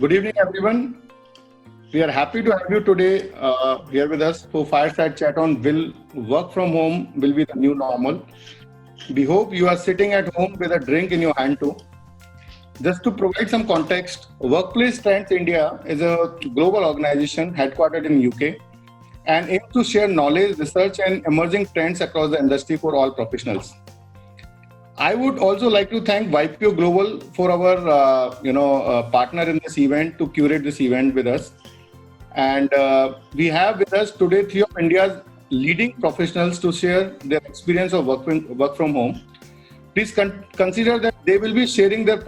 Good evening, everyone. We are happy to have you today here with us for fireside chat on will work from home will be the new normal. We hope you are sitting at home with a drink in your hand too. Just to provide some context, Workplace Trends India is a global organization headquartered in UK and aims to share knowledge, research, and emerging trends across the industry for all professionals. I would also like to thank YPO Global for our partner in this event to curate this event with us. And we have with us today three of India's leading professionals to share their experience of work from home. Please consider that they will be sharing their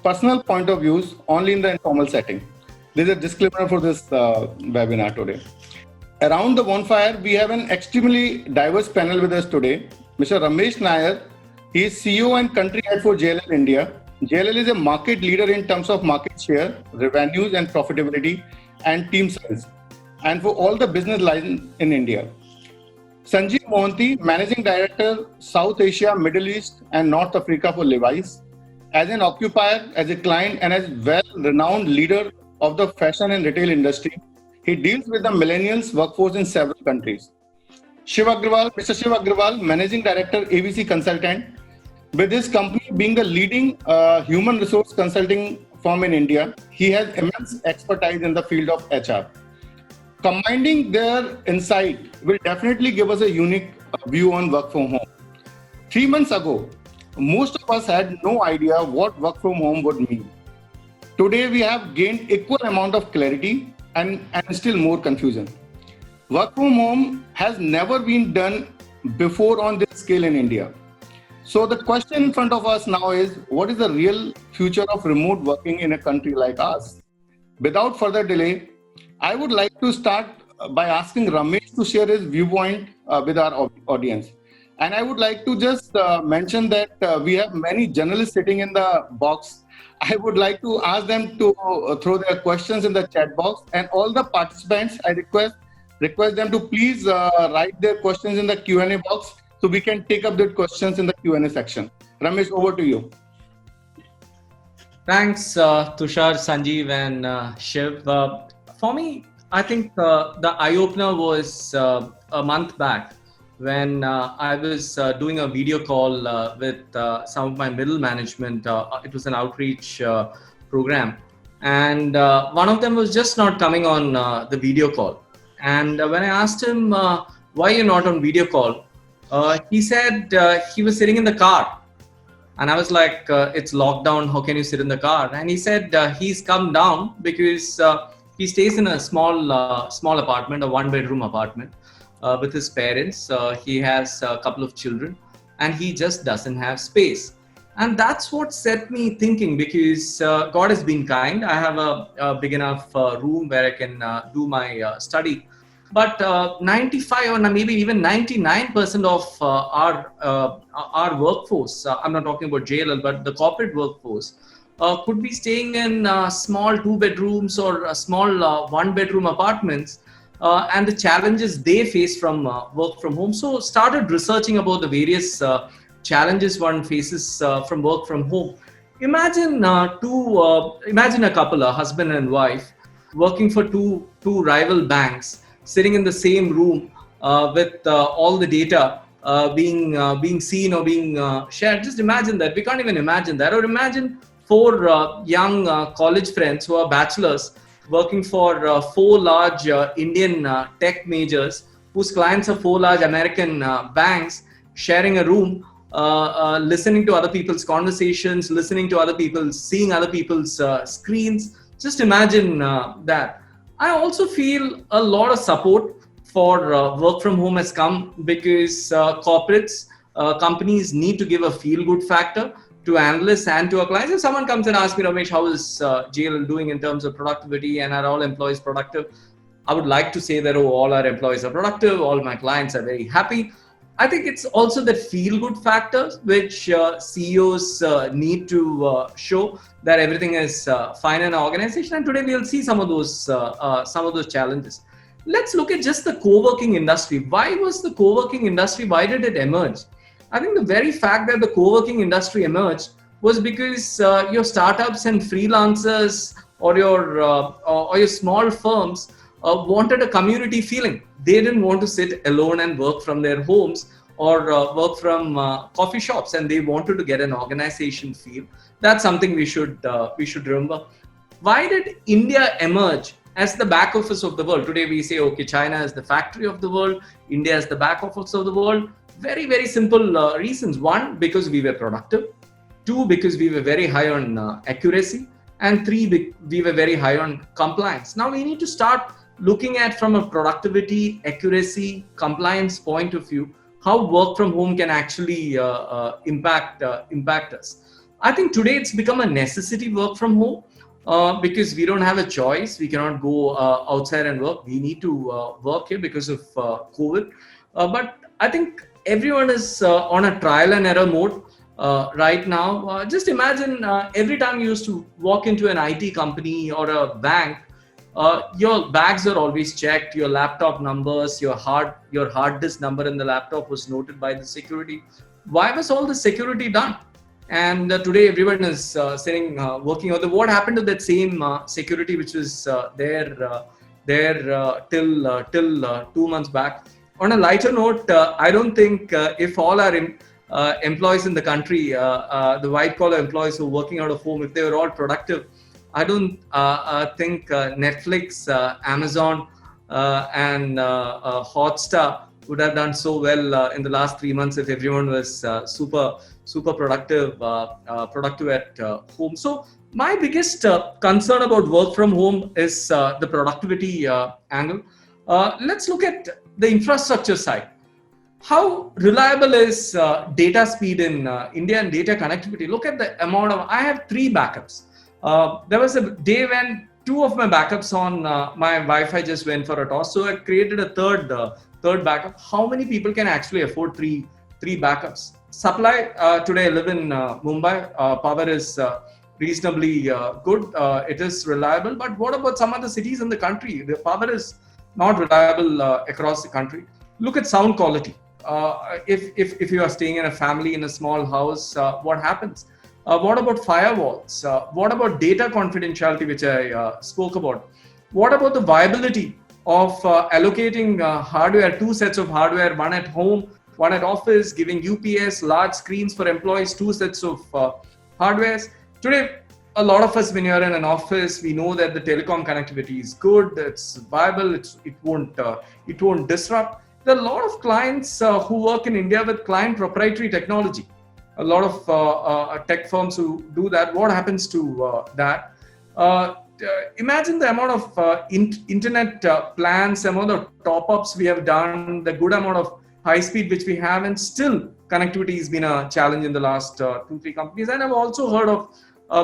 personal point of views only in the informal setting. There's a disclaimer for this webinar today. Around the bonfire, we have an extremely diverse panel with us today. Mr. Ramesh Nair, he is CEO and country head for JLL India. JLL is a market leader in terms of market share, revenues and profitability and team size, and for all the business lines in India. Sanjeev Mohanty, Managing Director, South Asia, Middle East and North Africa for Levi's. As an occupier, as a client and as well-renowned leader of the fashion and retail industry, he deals with the millennials workforce in several countries. Shiv Agrawal, Mr. Shiv Agrawal, Managing Director, ABC Consultant, with his company being the leading human resource consulting firm in India, he has immense expertise in the field of HR. Combining their insight will definitely give us a unique view on work from home. 3 months ago, most of us had no idea what work from home would mean. Today, we have gained equal amount of clarity and still more confusion. Work from home has never been done before on this scale in India. So the question in front of us now is, what is the real future of remote working in a country like ours? Without further delay, I would like to start by asking Ramesh to share his viewpoint with our audience. And I would like to just mention that we have many journalists sitting in the box. I would like to ask them to throw their questions in the chat box, and all the participants, I request them to please write their questions in the Q&A box so we can take up the questions in the Q&A section. Ramesh, over to you. Thanks, Tushar, Sanjeev, and Shiv. For me, I think the eye-opener was a month back when I was doing a video call with some of my middle management. It was an outreach program. And one of them was just not coming on the video call. And when I asked him, why you're not on video call? He said he was sitting in the car. And I was like, it's lockdown, how can you sit in the car? And he said he's come down because he stays in a small apartment, a one-bedroom apartment with his parents. He has a couple of children and he just doesn't have space. And that's what set me thinking, because God has been kind. I have a big enough room where I can do my study. But 95 or maybe even 99% of our workforce, I'm not talking about JLL, but the corporate workforce, could be staying in small 2 bedrooms or small 1 bedroom apartments, and the challenges they face from work from home. So started researching about the various challenges one faces from work from home. Imagine imagine a couple, a husband and wife, working for two rival banks, sitting in the same room with all the data being seen or being shared. Just imagine that. We can't even imagine that. Or imagine 4 young college friends who are bachelors working for 4 large Indian tech majors whose clients are 4 large American banks, sharing a room, listening to other people's conversations, listening to other people's, seeing other people's screens. Just imagine that. I also feel a lot of support for work from home has come because corporates, companies need to give a feel-good factor to analysts and to our clients. If someone comes and asks me, Ramesh, how is JLL doing in terms of productivity and are all employees productive? I would like to say that all our employees are productive, all my clients are very happy. I think it's also the feel-good factor which CEOs need to show that everything is fine in our organization. And today we'll see some of those challenges. Let's look at just the co-working industry. Why was the co-working industry? Why did it emerge? I think the very fact that the co-working industry emerged was because your startups and freelancers or your small firms wanted a community feeling. They didn't want to sit alone and work from their homes or work from coffee shops, and they wanted to get an organization feel. That's something we should remember. Why did India emerge as the back office of the world? Today we say, okay, China is the factory of the world, India is the back office of the world. Very, very simple reasons. One, because we were productive. Two, because we were very high on accuracy. And three, we were very high on compliance. Now we need to start looking at, from a productivity, accuracy, compliance point of view, how work from home can actually impact us. I think today it's become a necessity, work from home, because we don't have a choice. We cannot go outside and work. We need to work here because of COVID. But I think everyone is on a trial and error mode right now. Just imagine every time you used to walk into an IT company or a bank, your bags are always checked, your laptop numbers, your hard disk number in the laptop was noted by the security. Why was all the security done? And today everyone is sitting working on what happened to that same security which was there till 2 months back. On a lighter note, I don't think if all our employees in the country, the white collar employees who are working out of home, if they were all productive, I don't think Netflix, Amazon, and Hotstar would have done so well in the last 3 months if everyone was super productive at home. So my biggest concern about work from home is the productivity angle. Let's look at the infrastructure side. How reliable is data speed in India and data connectivity? Look at the amount of, I have 3 backups. There was a day when 2 of my backups on my Wi-Fi just went for a toss. So I created a third backup. How many people can actually afford three backups? Supply, today I live in Mumbai. Power is reasonably good. It is reliable. But what about some other cities in the country? The power is not reliable across the country. Look at sound quality. If you are staying in a family in a small house, what happens? What about firewalls? What about data confidentiality, which I spoke about? What about the viability of allocating hardware, 2 sets of hardware, one at home, one at office, giving UPS, large screens for employees, 2 sets of hardwares? Today, a lot of us, when you're in an office, we know that the telecom connectivity is good, it's viable, it won't disrupt. There are a lot of clients who work in India with client proprietary technology. A lot of tech firms who do that. What happens to that? Imagine the amount of internet plans, amount of top-ups we have done, the good amount of high speed which we have, and still connectivity has been a challenge in the last 2-3 companies. And I've also heard of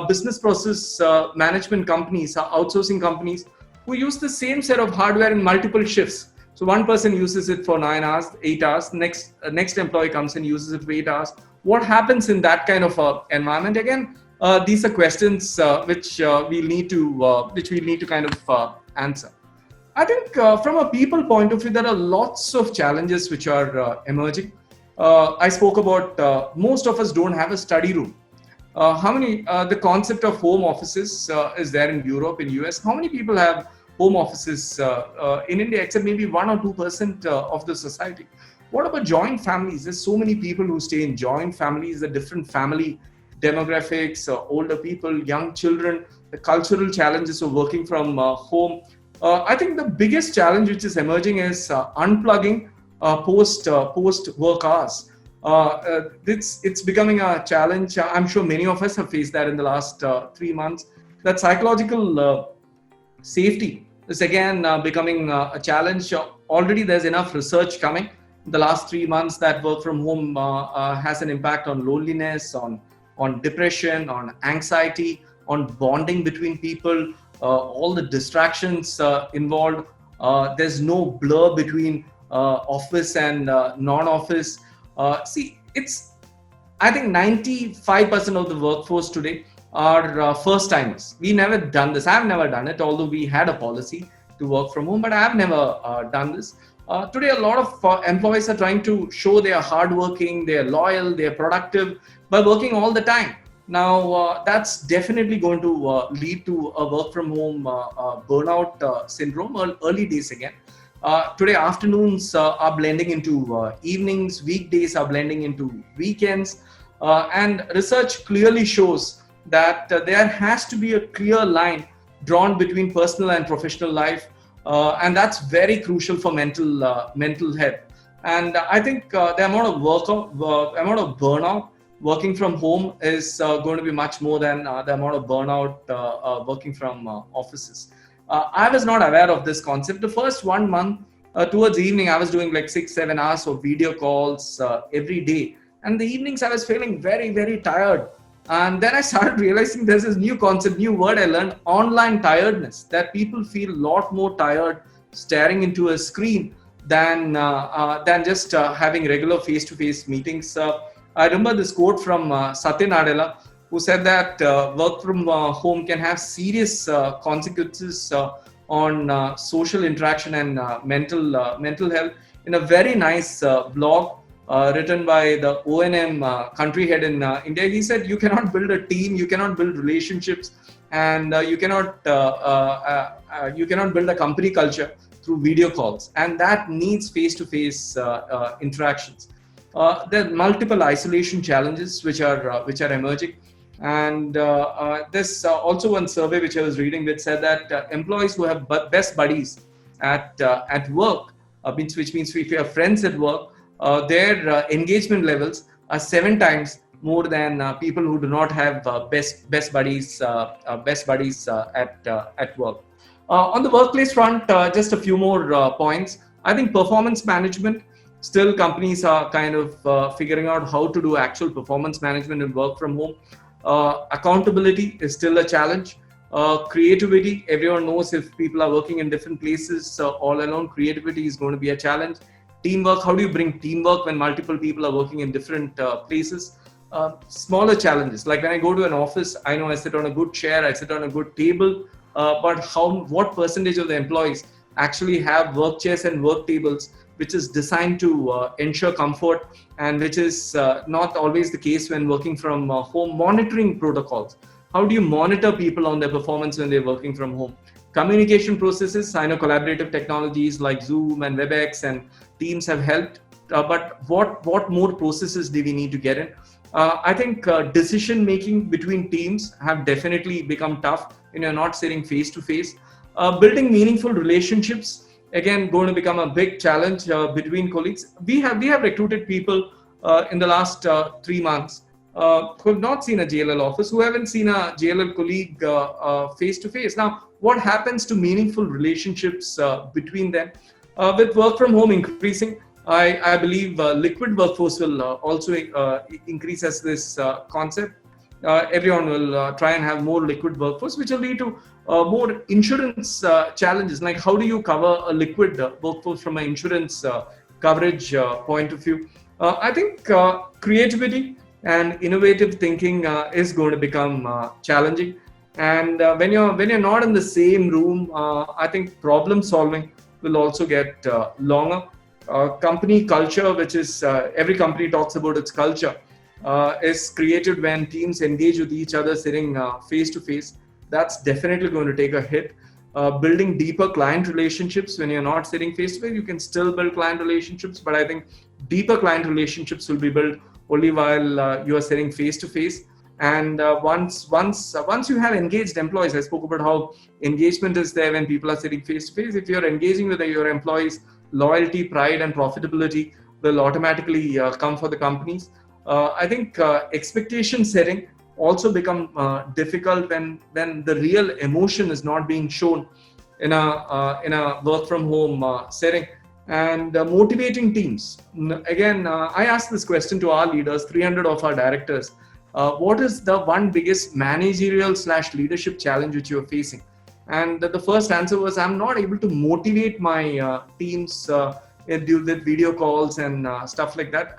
business process management companies, outsourcing companies, who use the same set of hardware in multiple shifts. So one person uses it for 9 hours, 8 hours. Next employee comes and uses it for 8 hours. What happens in that kind of environment? Again, these are questions which we'll need to kind of answer. I think from a people point of view, there are lots of challenges which are emerging. I spoke about most of us don't have a study room. The concept of home offices is there in Europe, in US. How many people have home offices in India, except maybe 1 or 2% of the society? What about joint families? There's so many people who stay in joint families, the different family demographics, older people, young children, the cultural challenges of working from home. I think the biggest challenge which is emerging is unplugging post work hours. It's becoming a challenge. I'm sure many of us have faced that in the last 3 months. That psychological safety is again becoming a challenge. Already there's enough research coming in the last 3 months that work from home has an impact on loneliness, on depression, on anxiety, on bonding between people, all the distractions involved. There's no blur between office and non-office. I think 95% of the workforce today are first timers. We never done this. I've never done it, although we had a policy to work from home, but I've never done this. Today, a lot of employees are trying to show they are hardworking, they are loyal, they are productive by working all the time. Now, that's definitely going to lead to a work from home burnout syndrome early days again. Today, afternoons are blending into evenings, weekdays are blending into weekends, and research clearly shows that there has to be a clear line drawn between personal and professional life, and that's very crucial for mental health. And I think the amount of burnout working from home is going to be much more than the amount of burnout working from offices. I was not aware of this concept. The first 1 month, towards evening, I was doing like 6-7 hours of video calls every day. And the evenings, I was feeling very, very tired. And then I started realizing there's this new concept, new word I learned, online tiredness, that people feel a lot more tired staring into a screen than just having regular face-to-face meetings. I remember this quote from Satya Nadella, who said that work from home can have serious consequences on social interaction and mental health, in a very nice blog written by the O&M country head in India. He said, you cannot build a team, you cannot build relationships, and you cannot build a company culture through video calls, and that needs face-to-face interactions. There are multiple isolation challenges which are emerging, and there's also one survey which I was reading which said that employees who have best buddies at work, which means if you have friends at work, their engagement levels are 7 times more than people who do not have best buddies at work. On the workplace front, just a few more points. I think performance management. Still, companies are kind of figuring out how to do actual performance management and work from home. Accountability is still a challenge. Creativity, everyone knows if people are working in different places all alone, creativity is going to be a challenge. Teamwork, how do you bring teamwork when multiple people are working in different places? Smaller challenges, like when I go to an office, I know I sit on a good chair, I sit on a good table, but what percentage of the employees actually have work chairs and work tables which is designed to ensure comfort, and which is not always the case when working from home. Monitoring protocols. How do you monitor people on their performance when they're working from home? Communication processes. I know collaborative technologies like Zoom and WebEx and Teams have helped, but what more processes do we need to get in? I think decision making between teams have definitely become tough when you're not sitting face to face. Building meaningful relationships, again, going to become a big challenge between colleagues. We have recruited people in the last 3 months who have not seen a JLL office, who haven't seen a JLL colleague face to face. Now, what happens to meaningful relationships between them? With work from home increasing, I believe liquid workforce will also increase as this concept. Everyone will try and have more liquid workforce, which will lead to more insurance challenges. Like, how do you cover a liquid workforce from an insurance coverage point of view? I think creativity and innovative thinking is going to become challenging. And when you're not in the same room, I think problem solving will also get longer. Company culture, which is every company talks about its culture, is created when teams engage with each other sitting face to face. That's definitely going to take a hit. Building deeper client relationships when you're not sitting face to face, you can still build client relationships, but I think deeper client relationships will be built only while you are sitting face to face. And once you have engaged employees, I spoke about how engagement is there when people are sitting face to face. If you're engaging with your employees, loyalty, pride, and profitability will automatically come for the companies. I think expectation setting also become difficult when the real emotion is not being shown in a work from home setting. And motivating teams. Again, I asked this question to our leaders, 300 of our directors. What is the one biggest managerial / leadership challenge which you're facing? And the first answer was, I'm not able to motivate my teams with video calls and stuff like that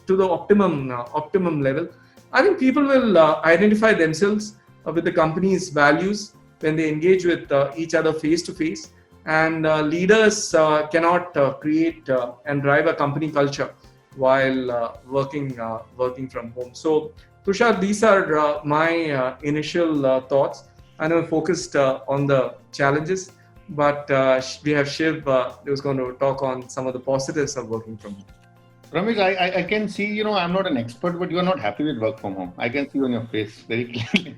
to the optimum level. I think people will identify themselves with the company's values when they engage with each other face to face. And leaders cannot create and drive a company culture while working from home. So, Tushar, these are my initial thoughts. I know focused on the challenges, but we have Shiv who's going to talk on some of the positives of working from home. Ramesh, I can see, I'm not an expert, but you are not happy with work from home. I can see on your face very clearly.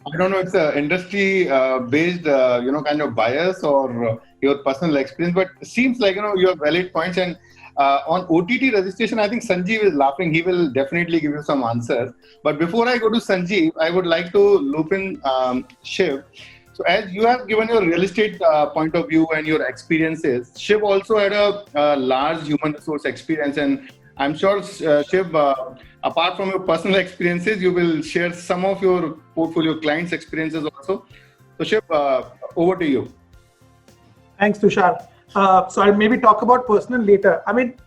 I don't know if it's an industry-based, kind of bias or your personal experience, but it seems like, you have valid points. And on OTT registration, I think Sanjeev is laughing. He will definitely give you some answers. But before I go to Sanjeev, I would like to loop in Shiv. So as you have given your real estate point of view and your experiences, Shiv also had a large human resource experience. And I'm sure, Shiv, apart from your personal experiences, you will share some of your portfolio clients' experiences also. So Shiv, over to you. Thanks, Tushar. So I'll maybe talk about personal later. I mean,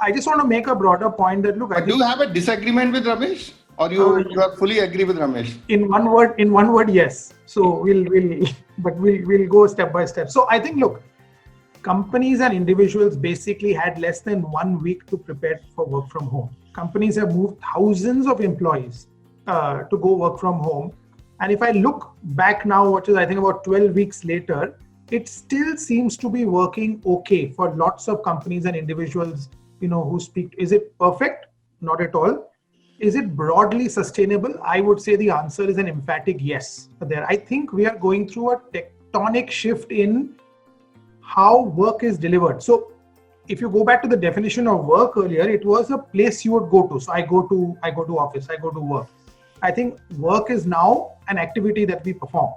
I just want to make a broader point that, look, But do you have a disagreement with Ramesh? Or you are fully agree with Ramesh? In one word, yes. So we'll go step by step. So I think, look, companies and individuals basically had less than 1 week to prepare for work from home. Companies have moved thousands of employees to go work from home. And if I look back now, which is I think about 12 weeks later, it still seems to be working okay for lots of companies and individuals, who speak. Is it perfect? Not at all. Is it broadly sustainable? I would say the answer is an emphatic yes. There, I think we are going through a tectonic shift in how work is delivered. So if you go back to the definition of work earlier, it was a place you would go to. So I go to office, I go to work. I think work is now an activity that we perform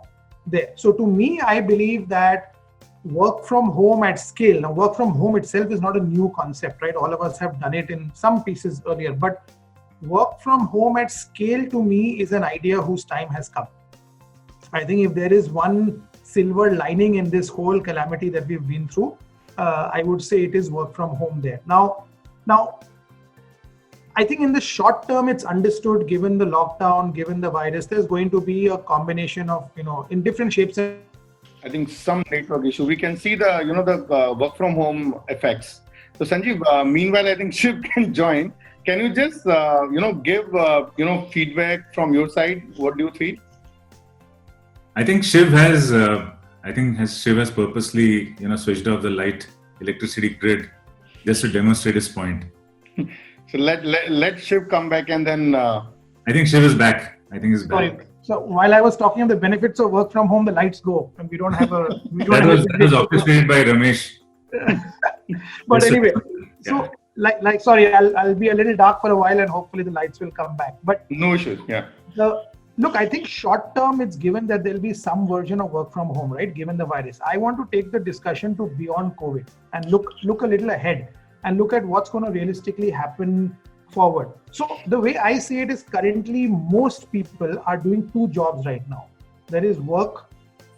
there. So to me, I believe that work from home at scale. Now, work from home itself is not a new concept, right? All of us have done it in some pieces earlier, but work from home at scale to me is an idea whose time has come. I think if there is one silver lining in this whole calamity that we've been through, I would say it is work from home there. Now, I think in the short term, it's understood, given the lockdown, given the virus, there's going to be a combination of, in different shapes. I think some network issue. We can see the work from home effects. So Sanjeev, meanwhile, I think Shiv can join. Can you just, give, feedback from your side? What do you feel? I think Shiv has purposely, switched off the electricity grid just to demonstrate his point. So let Shiv come back and then. I think Shiv is back. I think he's back. Sorry. So while I was talking of the benefits of work from home, the lights go and we don't have a. That was orchestrated by Ramesh. But anyway, so. Sorry, I'll be a little dark for a while and hopefully the lights will come back. But no issues, yeah. Look, I think short term, it's given that there'll be some version of work from home, right? Given the virus. I want to take the discussion to beyond COVID and look a little ahead and look at what's going to realistically happen forward. So the way I see it is currently most people are doing two jobs right now. There is work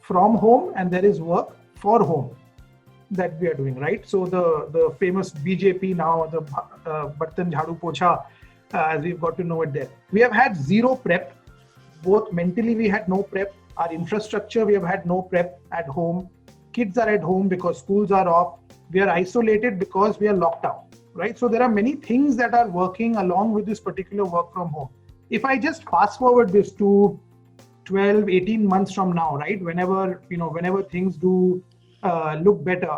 from home and there is work for home that we are doing, right? So the famous BJP now, the Bartan Jhadu Pocha, as we've got to know it there. We have had zero prep. Both mentally we had no prep. Our infrastructure, we have had no prep at home. Kids are at home because schools are off. We are isolated because we are locked down, right? So there are many things that are working along with this particular work from home. If I just fast forward this to 12, 18 months from now, right? Whenever things do look better,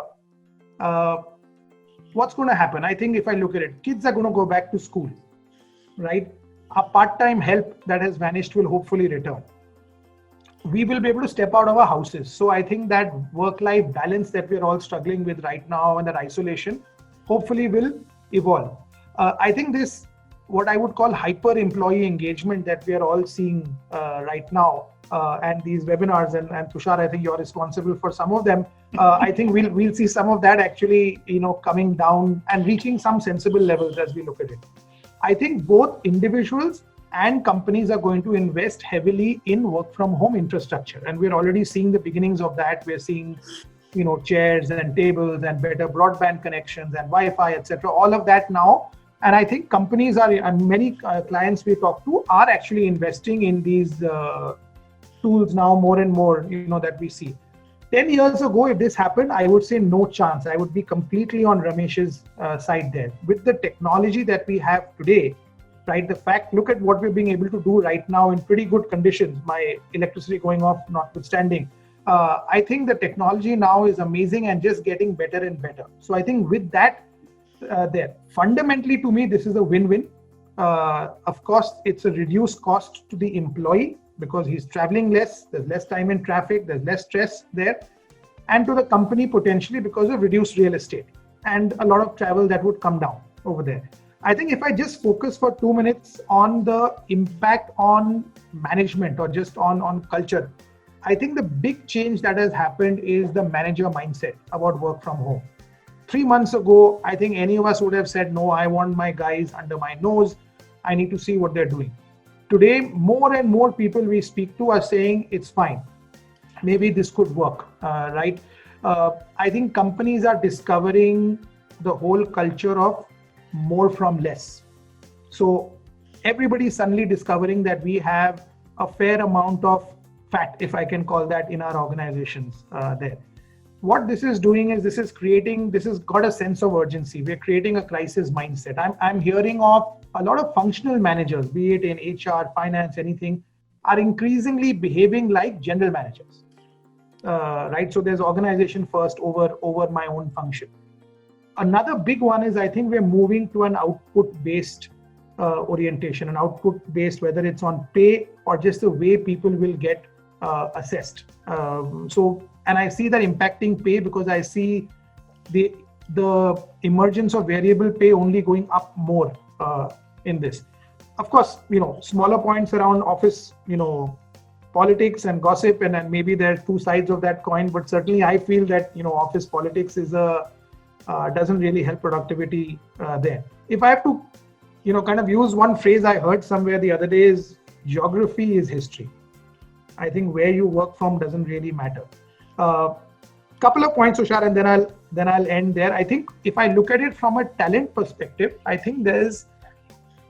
what's going to happen? I think if I look at it, kids are going to go back to school, right? A part-time help that has vanished will hopefully return. We will be able to step out of our houses. So I think that work-life balance that we're all struggling with right now and that isolation hopefully will evolve. I think this, what I would call hyper-employee engagement that we are all seeing right now, and these webinars, and Tushar, I think you're responsible for some of them. I think we'll see some of that actually, coming down and reaching some sensible levels as we look at it. I think both individuals and companies are going to invest heavily in work from home infrastructure. And we're already seeing the beginnings of that. We're seeing, chairs and tables and better broadband connections and Wi-Fi, etc. All of that now. And I think companies are, and many clients we talk to are actually investing in these tools now more and more, that we see. 10 years ago, if this happened, I would say no chance. I would be completely on Ramesh's side there. With the technology that we have today, right? The fact, look at what we're being able to do right now in pretty good conditions, my electricity going off notwithstanding. I think the technology now is amazing and just getting better and better. So I think with that there, fundamentally to me, this is a win-win. Of course, it's a reduced cost to the employee because he's traveling less, there's less time in traffic, there's less stress there, and to the company potentially because of reduced real estate and a lot of travel that would come down over there. I think if I just focus for 2 minutes on the impact on management or just on culture, I think the big change that has happened is the manager mindset about work from home. 3 months ago, I think any of us would have said, no, I want my guys under my nose. I need to see what they're doing. Today, more and more people we speak to are saying it's fine. Maybe this could work, right? I think companies are discovering the whole culture of more from less. So everybody's suddenly discovering that we have a fair amount of fat, if I can call that, in our organizations there. What this is doing is this has got a sense of urgency. We're creating a crisis mindset. I'm hearing of a lot of functional managers, be it in HR, finance, anything, are increasingly behaving like general managers, right? So there's organization first over my own function. Another big one is I think we're moving to an output-based orientation, an output-based, whether it's on pay or just the way people will get assessed. And I see that impacting pay because I see the emergence of variable pay only going up more in this. Of course, smaller points around office, politics and gossip, and maybe there are two sides of that coin, but certainly I feel that, office politics is doesn't really help productivity there. If I have to, kind of use one phrase I heard somewhere the other day is geography is history. I think where you work from doesn't really matter. Couple of points, Tushar, and then I'll end there. I think if I look at it from a talent perspective, I think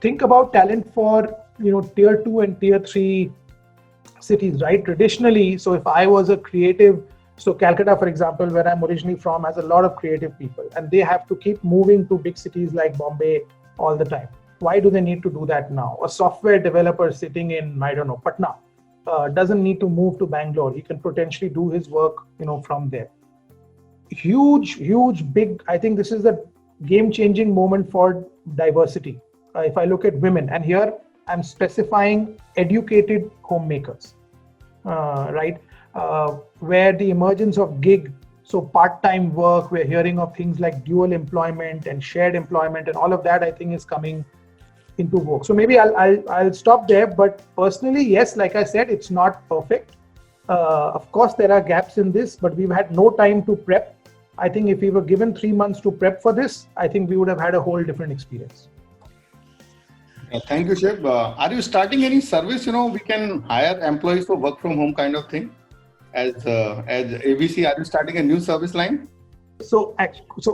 think about talent for tier 2 and tier 3 cities, right? Traditionally, so if I was a creative, so Calcutta, for example, where I'm originally from, has a lot of creative people, and they have to keep moving to big cities like Bombay all the time. Why do they need to do that now? A software developer sitting in, Patna, doesn't need to move to Bangalore. He can potentially do his work, from there. Huge, big, I think this is a game-changing moment for diversity. If I look at women, and here I'm specifying educated homemakers, right? Where the emergence of gig, so part-time work, we're hearing of things like dual employment and shared employment, and all of that I think is coming into vogue. So maybe I'll stop there, but personally, yes, like I said, it's not perfect. Of course, there are gaps in this, but we've had no time to prep. I think if we were given 3 months to prep for this, I think we would have had a whole different experience. Thank you, Shiv. Are you starting any service? We can hire employees for work from home kind of thing. As ABC, are you starting a new service line? So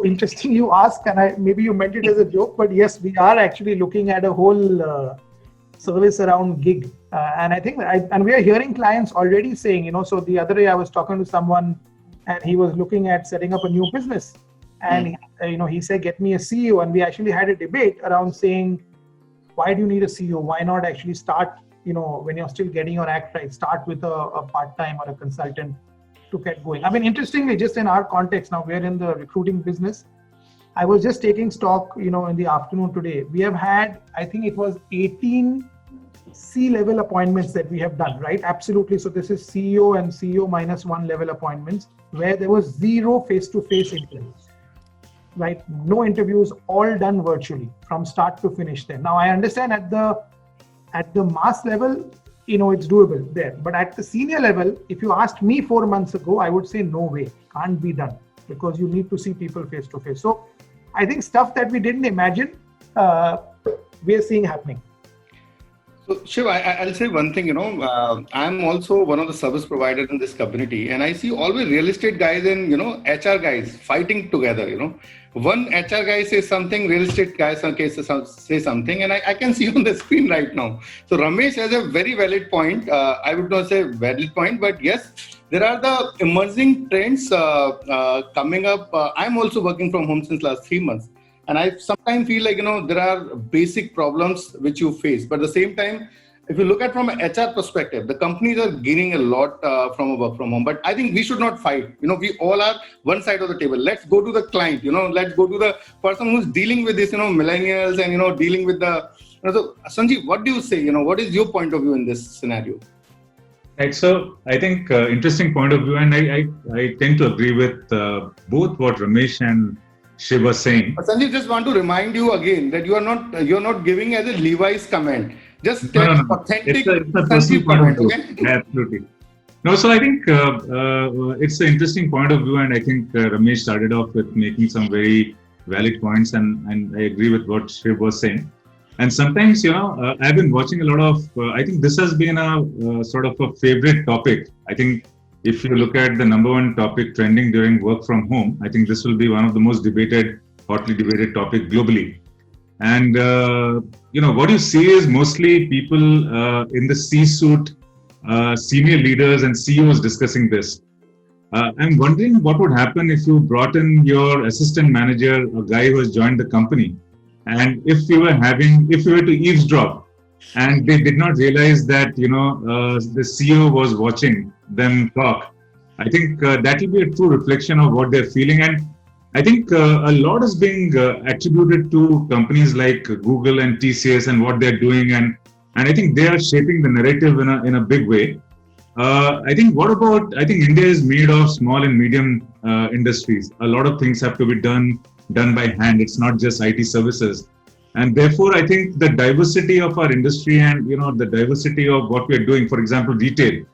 interesting you ask, and maybe you meant it as a joke, but yes, we are actually looking at a whole service around gig, and I think and we are hearing clients already saying, so the other day I was talking to someone, and he was looking at setting up a new business, and he said, "Get me a CEO," and we actually had a debate around saying, why do you need a CEO? Why not actually start, when you're still getting your act right, start with a part-time or a consultant to get going. I mean, interestingly, just in our context, now we're in the recruiting business. I was just taking stock, in the afternoon today. We have had, I think it was 18 C-level appointments that we have done, right? Absolutely. So this is CEO and CEO -1 level appointments where there was 0 face-to-face interviews, right? No interviews, all done virtually from start to finish there. Now, I understand at the mass level, it's doable there. But at the senior level, if you asked me 4 months ago, I would say no way, can't be done because you need to see people face to face. So I think stuff that we didn't imagine, we are seeing happening. So, Shiv, I'll say one thing, I'm also one of the service providers in this community, and I see always real estate guys and, HR guys fighting together, One HR guy says something, real estate guy some cases say something, and I can see on the screen right now. So, Ramesh has a very valid point. I would not say valid point, but yes, there are the emerging trends coming up. I'm also working from home since last 3 months. And I sometimes feel like, there are basic problems which you face. But at the same time, if you look at from an HR perspective, the companies are gaining a lot from a work from home. But I think we should not fight. We all are one side of the table. Let's go to the client, let's go to the person who's dealing with this, millennials and, dealing with the... So, Sanjeev, what do you say? What is your point of view in this scenario? Right. So I think interesting point of view. And I tend to agree with both what Ramesh and Shiv was saying. But Sanjeev, just want to remind you again that you're not giving as a Levi's comment. Just No. authentic It's a Sanjeev comment, okay? Absolutely. No, so I think it's an interesting point of view, and I think Ramesh started off with making some very valid points, and I agree with what Shiv was saying. And sometimes, I've been watching a lot of. I think this has been a sort of a favorite topic. I think if you look at the number one topic trending during work from home, I think this will be one of the most hotly debated topic globally. And, what you see is mostly people in the C-suite, senior leaders and CEOs discussing this. I'm wondering what would happen if you brought in your assistant manager, a guy who has joined the company. And if you were to eavesdrop and they did not realize that, the CEO was watching them talk, I think that will be a true reflection of what they're feeling. And I think a lot is being attributed to companies like Google and TCS and what they're doing. And I think they are shaping the narrative in a big way. I think India is made of small and medium industries. A lot of things have to be done by hand. It's not just IT services. And therefore, I think the diversity of our industry and, the diversity of what we're doing, for example, retail,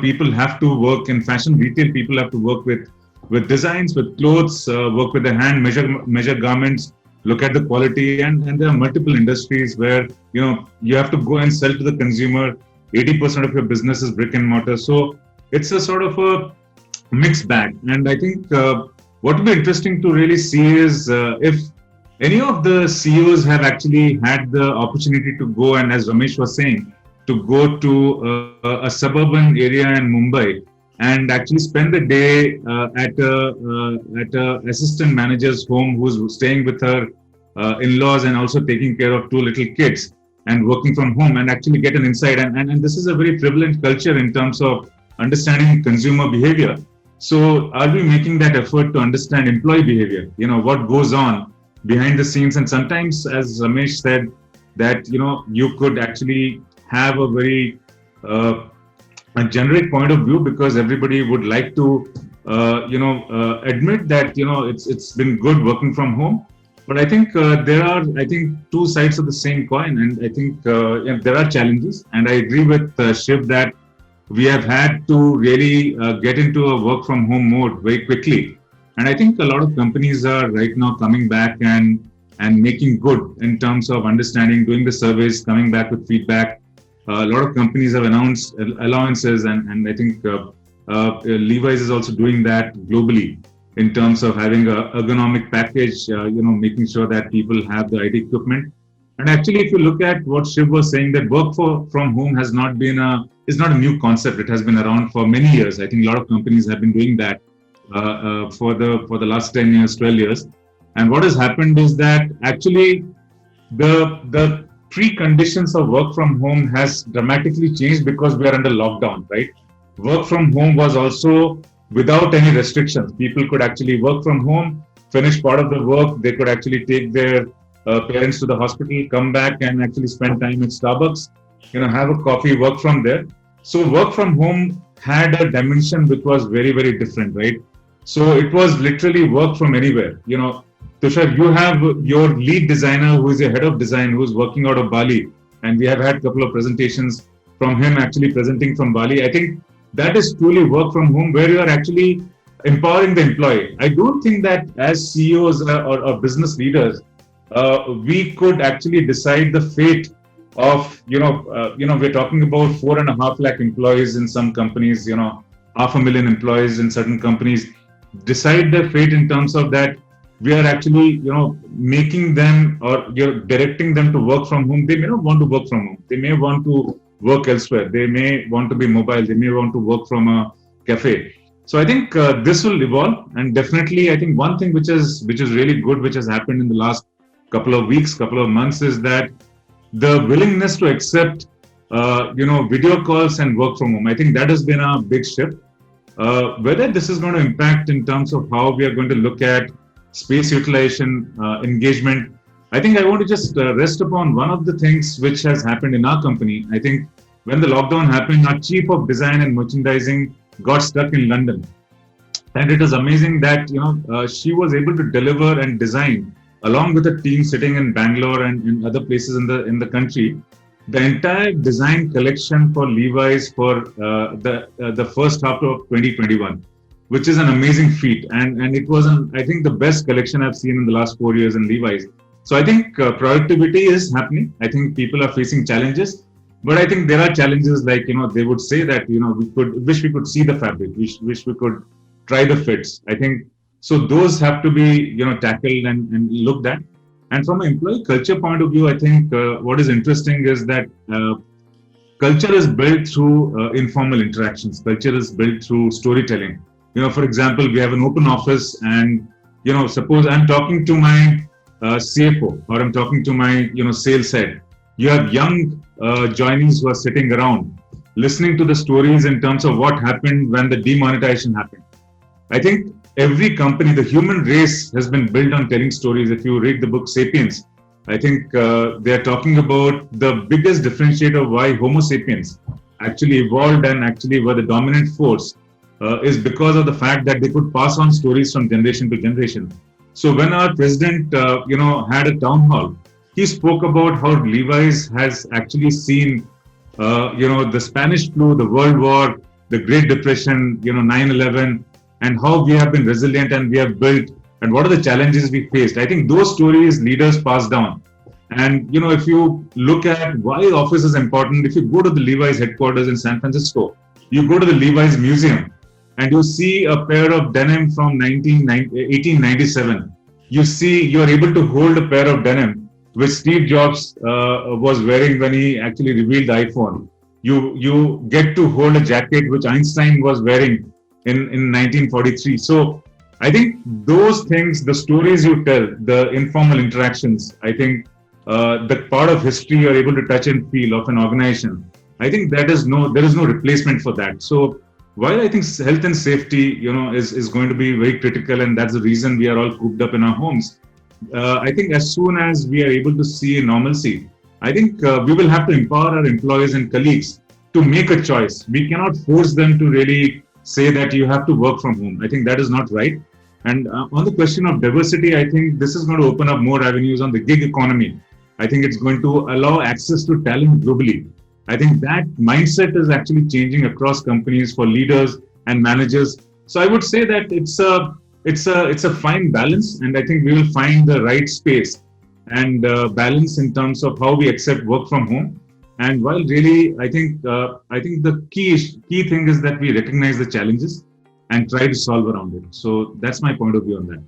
people have to work in fashion retail. People have to work with designs, with clothes, work with their hand, measure garments, look at the quality. And there are multiple industries where, you have to go and sell to the consumer. 80% of your business is brick and mortar. So it's a sort of a mixed bag. And I think what will be interesting to really see is if any of the CEOs have actually had the opportunity to go, and as Ramesh was saying, to go to a suburban area in Mumbai and actually spend the day at a assistant manager's home who's staying with her in-laws and also taking care of two little kids and working from home, and actually get an insight. And this is a very prevalent culture in terms of understanding consumer behavior. So are we making that effort to understand employee behavior? What goes on behind the scenes? And sometimes, as Ramesh said, that, you could actually have a very a generic point of view because everybody would like to, admit that, it's been good working from home. But I think there are, two sides of the same coin. And I think there are challenges. And I agree with Shiv that we have had to really get into a work from home mode very quickly. And I think a lot of companies are right now coming back and making good in terms of understanding, doing the surveys, coming back with feedback. A lot of companies have announced allowances, and I think Levi's is also doing that globally in terms of having an ergonomic package, making sure that people have the IT equipment. And actually, if you look at what Shiv was saying, that work from home is not a new concept. It has been around for many years. I think a lot of companies have been doing that for the last 10 years, 12 years. And what has happened is that actually the preconditions of work from home has dramatically changed because we are under lockdown, right? Work from home was also without any restrictions. People could actually work from home, finish part of the work. They could actually take their parents to the hospital, come back and actually spend time at Starbucks, have a coffee, work from there. So work from home had a dimension which was very, very different, right? So it was literally work from anywhere. Tushar, you have your lead designer who is a head of design who's working out of Bali. And we have had a couple of presentations from him actually presenting from Bali. I think that is truly work from home where you are actually empowering the employee. I don't think that as CEOs or business leaders, we could actually decide the fate of, we're talking about 4.5 lakh employees in some companies, 500,000 employees in certain companies, decide their fate in terms of that we are actually, making them, or you're directing them to work from home. They may not want to work from home. They may want to work elsewhere. They may want to be mobile. They may want to work from a cafe. So I think this will evolve, and definitely I think one thing which is really good, which has happened in the last couple of weeks, couple of months, is that the willingness to accept, video calls and work from home. I think that has been a big shift. Whether this is going to impact in terms of how we are going to look at space utilization, engagement, I think I want to just rest upon one of the things which has happened in our company. I think when the lockdown happened, our chief of design and merchandising got stuck in London. And it is amazing that, she was able to deliver and design, along with a team sitting in Bangalore and in other places in the country, the entire design collection for Levi's for the first half of 2021, which is an amazing feat. And it was, I think, the best collection I've seen in the last 4 years in Levi's. So I think productivity is happening. I think people are facing challenges. But I think there are challenges like, they would say that, we wish we could see the fabric, wish we could try the fits. I think, so those have to be, tackled and looked at. And from an employee culture point of view, I think what is interesting is that culture is built through informal interactions. Culture is built through storytelling. For example, we have an open office and, suppose I'm talking to my CFO or I'm talking to my, sales head. You have young joinees who are sitting around listening to the stories in terms of what happened when the demonetization happened. I think every company, the human race has been built on telling stories. If you read the book Sapiens, I think they are talking about the biggest differentiator why Homo sapiens actually evolved and actually were the dominant force is because of the fact that they could pass on stories from generation to generation. So when our president, had a town hall, he spoke about how Levi's has actually seen, the Spanish flu, the World War, the Great Depression, 9/11, and how we have been resilient and we have built, and what are the challenges we faced. I think those stories leaders pass down. And, if you look at why office is important, if you go to the Levi's headquarters in San Francisco, you go to the Levi's museum and you see a pair of denim from 1897. You're able to hold a pair of denim which Steve Jobs was wearing when he actually revealed the iPhone. You get to hold a jacket which Einstein was wearing in 1943. So I think those things, the stories you tell, the informal interactions, I think that part of history you're able to touch and feel of an organization. I think there is no replacement for that. So while I think health and safety, is going to be very critical, and that's the reason we are all cooped up in our homes. I think as soon as we are able to see normalcy, I think we will have to empower our employees and colleagues to make a choice. We cannot force them to really say that you have to work from home. I think that is not right. And on the question of diversity, I think this is going to open up more avenues on the gig economy. I think it's going to allow access to talent globally. I think that mindset is actually changing across companies for leaders and managers. So I would say that it's a fine balance, and I think we will find the right space and balance in terms of how we accept work from home. And while really, I think the key thing is that we recognize the challenges and try to solve around it. So that's my point of view on that.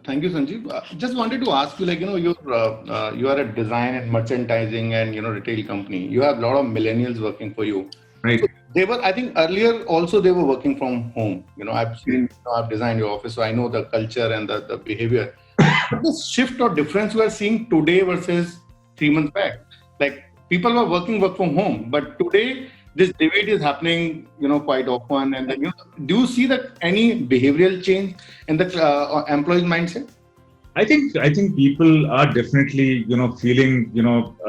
Thank you, Sanjeev. Just wanted to ask you, you are a design and merchandising and retail company. You have a lot of millennials working for you. Right. So they were, I think, earlier also they were working from home. I've seen, I've designed your office, so I know the culture and the behavior. But the shift or difference we are seeing today versus 3 months back, like people were work from home, but today this debate is happening, quite often. And then, do you see that any behavioral change in the employee's mindset? I think people are definitely, feeling,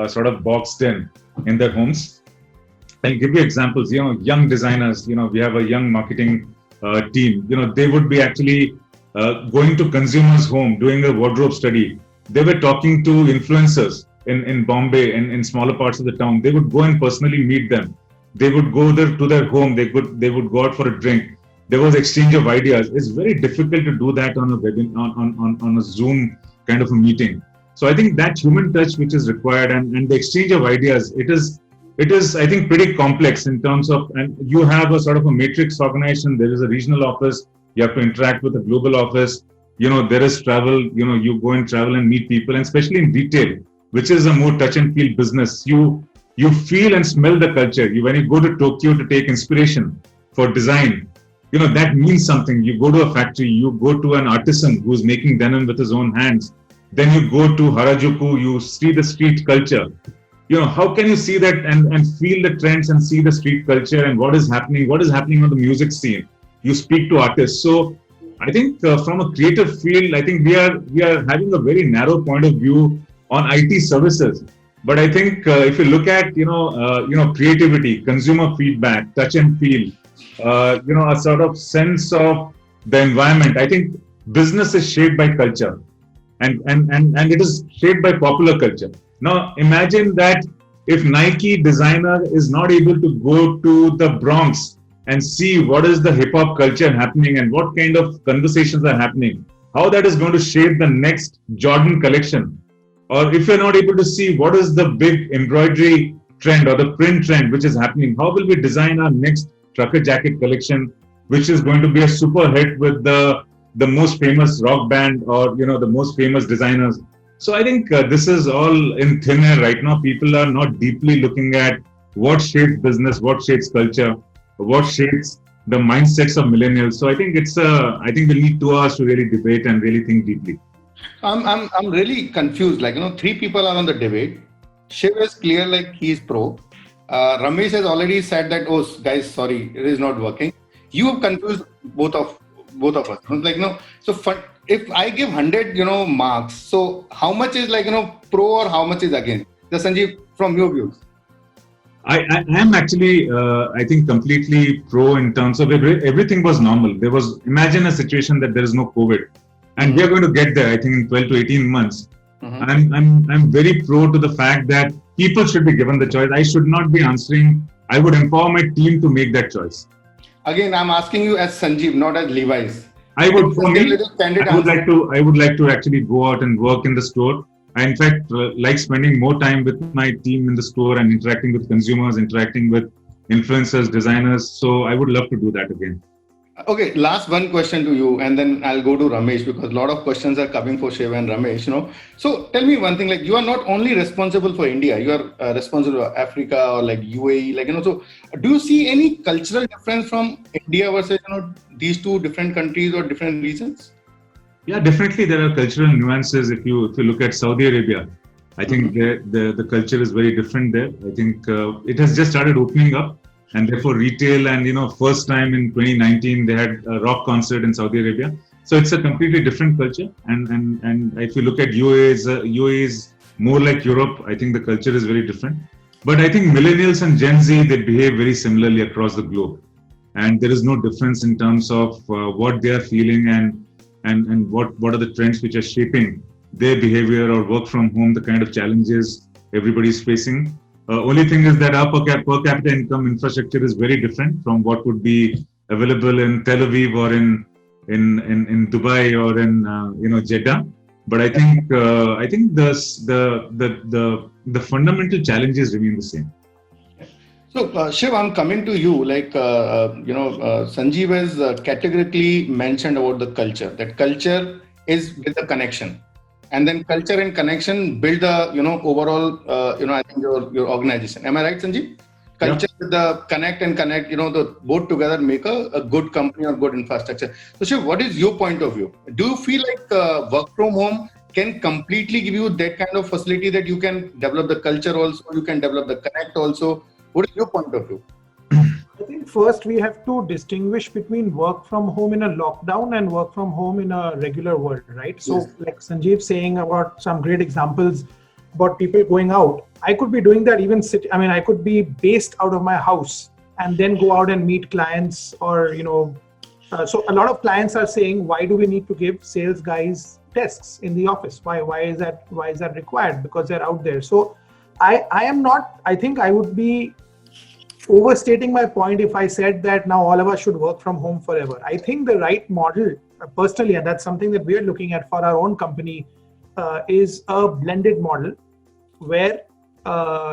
sort of boxed in their homes. I'll give you examples. Young designers. We have a young marketing team. They would be actually going to consumers' home, doing a wardrobe study. They were talking to influencers in Bombay and in smaller parts of the town. They would go and personally meet them. They would go there to their home. They would go out for a drink. There was exchange of ideas. It's very difficult to do that on a Zoom kind of a meeting. So I think that human touch which is required and the exchange of ideas, it is I think pretty complex in terms of, and you have a sort of a matrix organization. There is a regional office. You have to interact with a global office. There is travel. You go and travel and meet people, and especially in retail, which is a more touch and feel business. You feel and smell the culture. When you go to Tokyo to take inspiration for design, that means something. You go to a factory, you go to an artisan who's making denim with his own hands. Then you go to Harajuku, you see the street culture. How can you see that and feel the trends and see the street culture and what is happening on the music scene? You speak to artists. So I think from a creative field, I think we are having a very narrow point of view on IT services. But I think if you look at creativity, consumer feedback, touch and feel, a sort of sense of the environment, I think business is shaped by culture, and it is shaped by popular culture. Now imagine that if Nike designer is not able to go to the Bronx and see what is the hip hop culture happening and what kind of conversations are happening, how that is going to shape the next Jordan collection. Or if you're not able to see what is the big embroidery trend or the print trend which is happening, how will we design our next trucker jacket collection, which is going to be a super hit with the most famous rock band or the most famous designers. So I think this is all in thin air right now. People are not deeply looking at what shapes business, what shapes culture, what shapes the mindsets of millennials. So I think I think we'll need 2 hours to really debate and really think deeply. I'm really confused. Three people are on the debate. Shiv is clear, like he's pro. Ramesh has already said that, oh guys, sorry, it is not working. You have confused both of us. So if I give 100, marks, so how much is pro or how much is against? The Sanjeev, from your views. I am actually, I think, completely pro in terms of everything was normal. Imagine a situation that there is no COVID. And we are going to get there, I think, in 12 to 18 months. I'm very pro to the fact that people should be given the choice. I should not be answering. I would empower my team to make that choice. Again, I'm asking you as Sanjeev, not as Levi's. I would like to actually go out and work in the store. I, in fact, like spending more time with my team in the store and interacting with consumers, interacting with influencers, designers. So I would love to do that again. Okay, last one question to you, and then I'll go to Ramesh, because a lot of questions are coming for Shiv and Ramesh. So tell me one thing: you are not only responsible for India, you are responsible for Africa or UAE. So do you see any cultural difference from India versus these two different countries or different regions? Yeah, definitely there are cultural nuances. If you look at Saudi Arabia, I think the culture is very different there. I think it has just started opening up. And therefore retail and, first time in 2019, they had a rock concert in Saudi Arabia. So it's a completely different culture. And if you look at UAE is more like Europe. I think the culture is very different. But I think millennials and Gen Z, they behave very similarly across the globe. And there is no difference in terms of what they are feeling and what are the trends which are shaping their behavior or work from home, the kind of challenges everybody is facing. Only thing is that our per capita income infrastructure is very different from what would be available in Tel Aviv or in Dubai or in Jeddah. But I think the fundamental challenges remain the same. So Shiv, I'm coming to you. Sanjeev has categorically mentioned about the culture. That culture is with the connection. And then culture and connection build the, overall, I think your organization. Am I right, Sanjeev? Culture with the connect, the both together make a good company or good infrastructure. So Shiv, what is your point of view? Do you feel like work from home can completely give you that kind of facility that you can develop the culture also, you can develop the connect also? What is your point of view? I think first we have to distinguish between work from home in a lockdown and work from home in a regular world, right? So yes. Like Sanjeev saying about some great examples about people going out, I could be doing that even I could be based out of my house and then go out and meet clients or, so a lot of clients are saying, why do we need to give sales guys desks in the office? Why is that required? Because they're out there. So I think I would be overstating my point if I said that now all of us should work from home forever. I think the right model, personally, and that's something that we're looking at for our own company, is a blended model where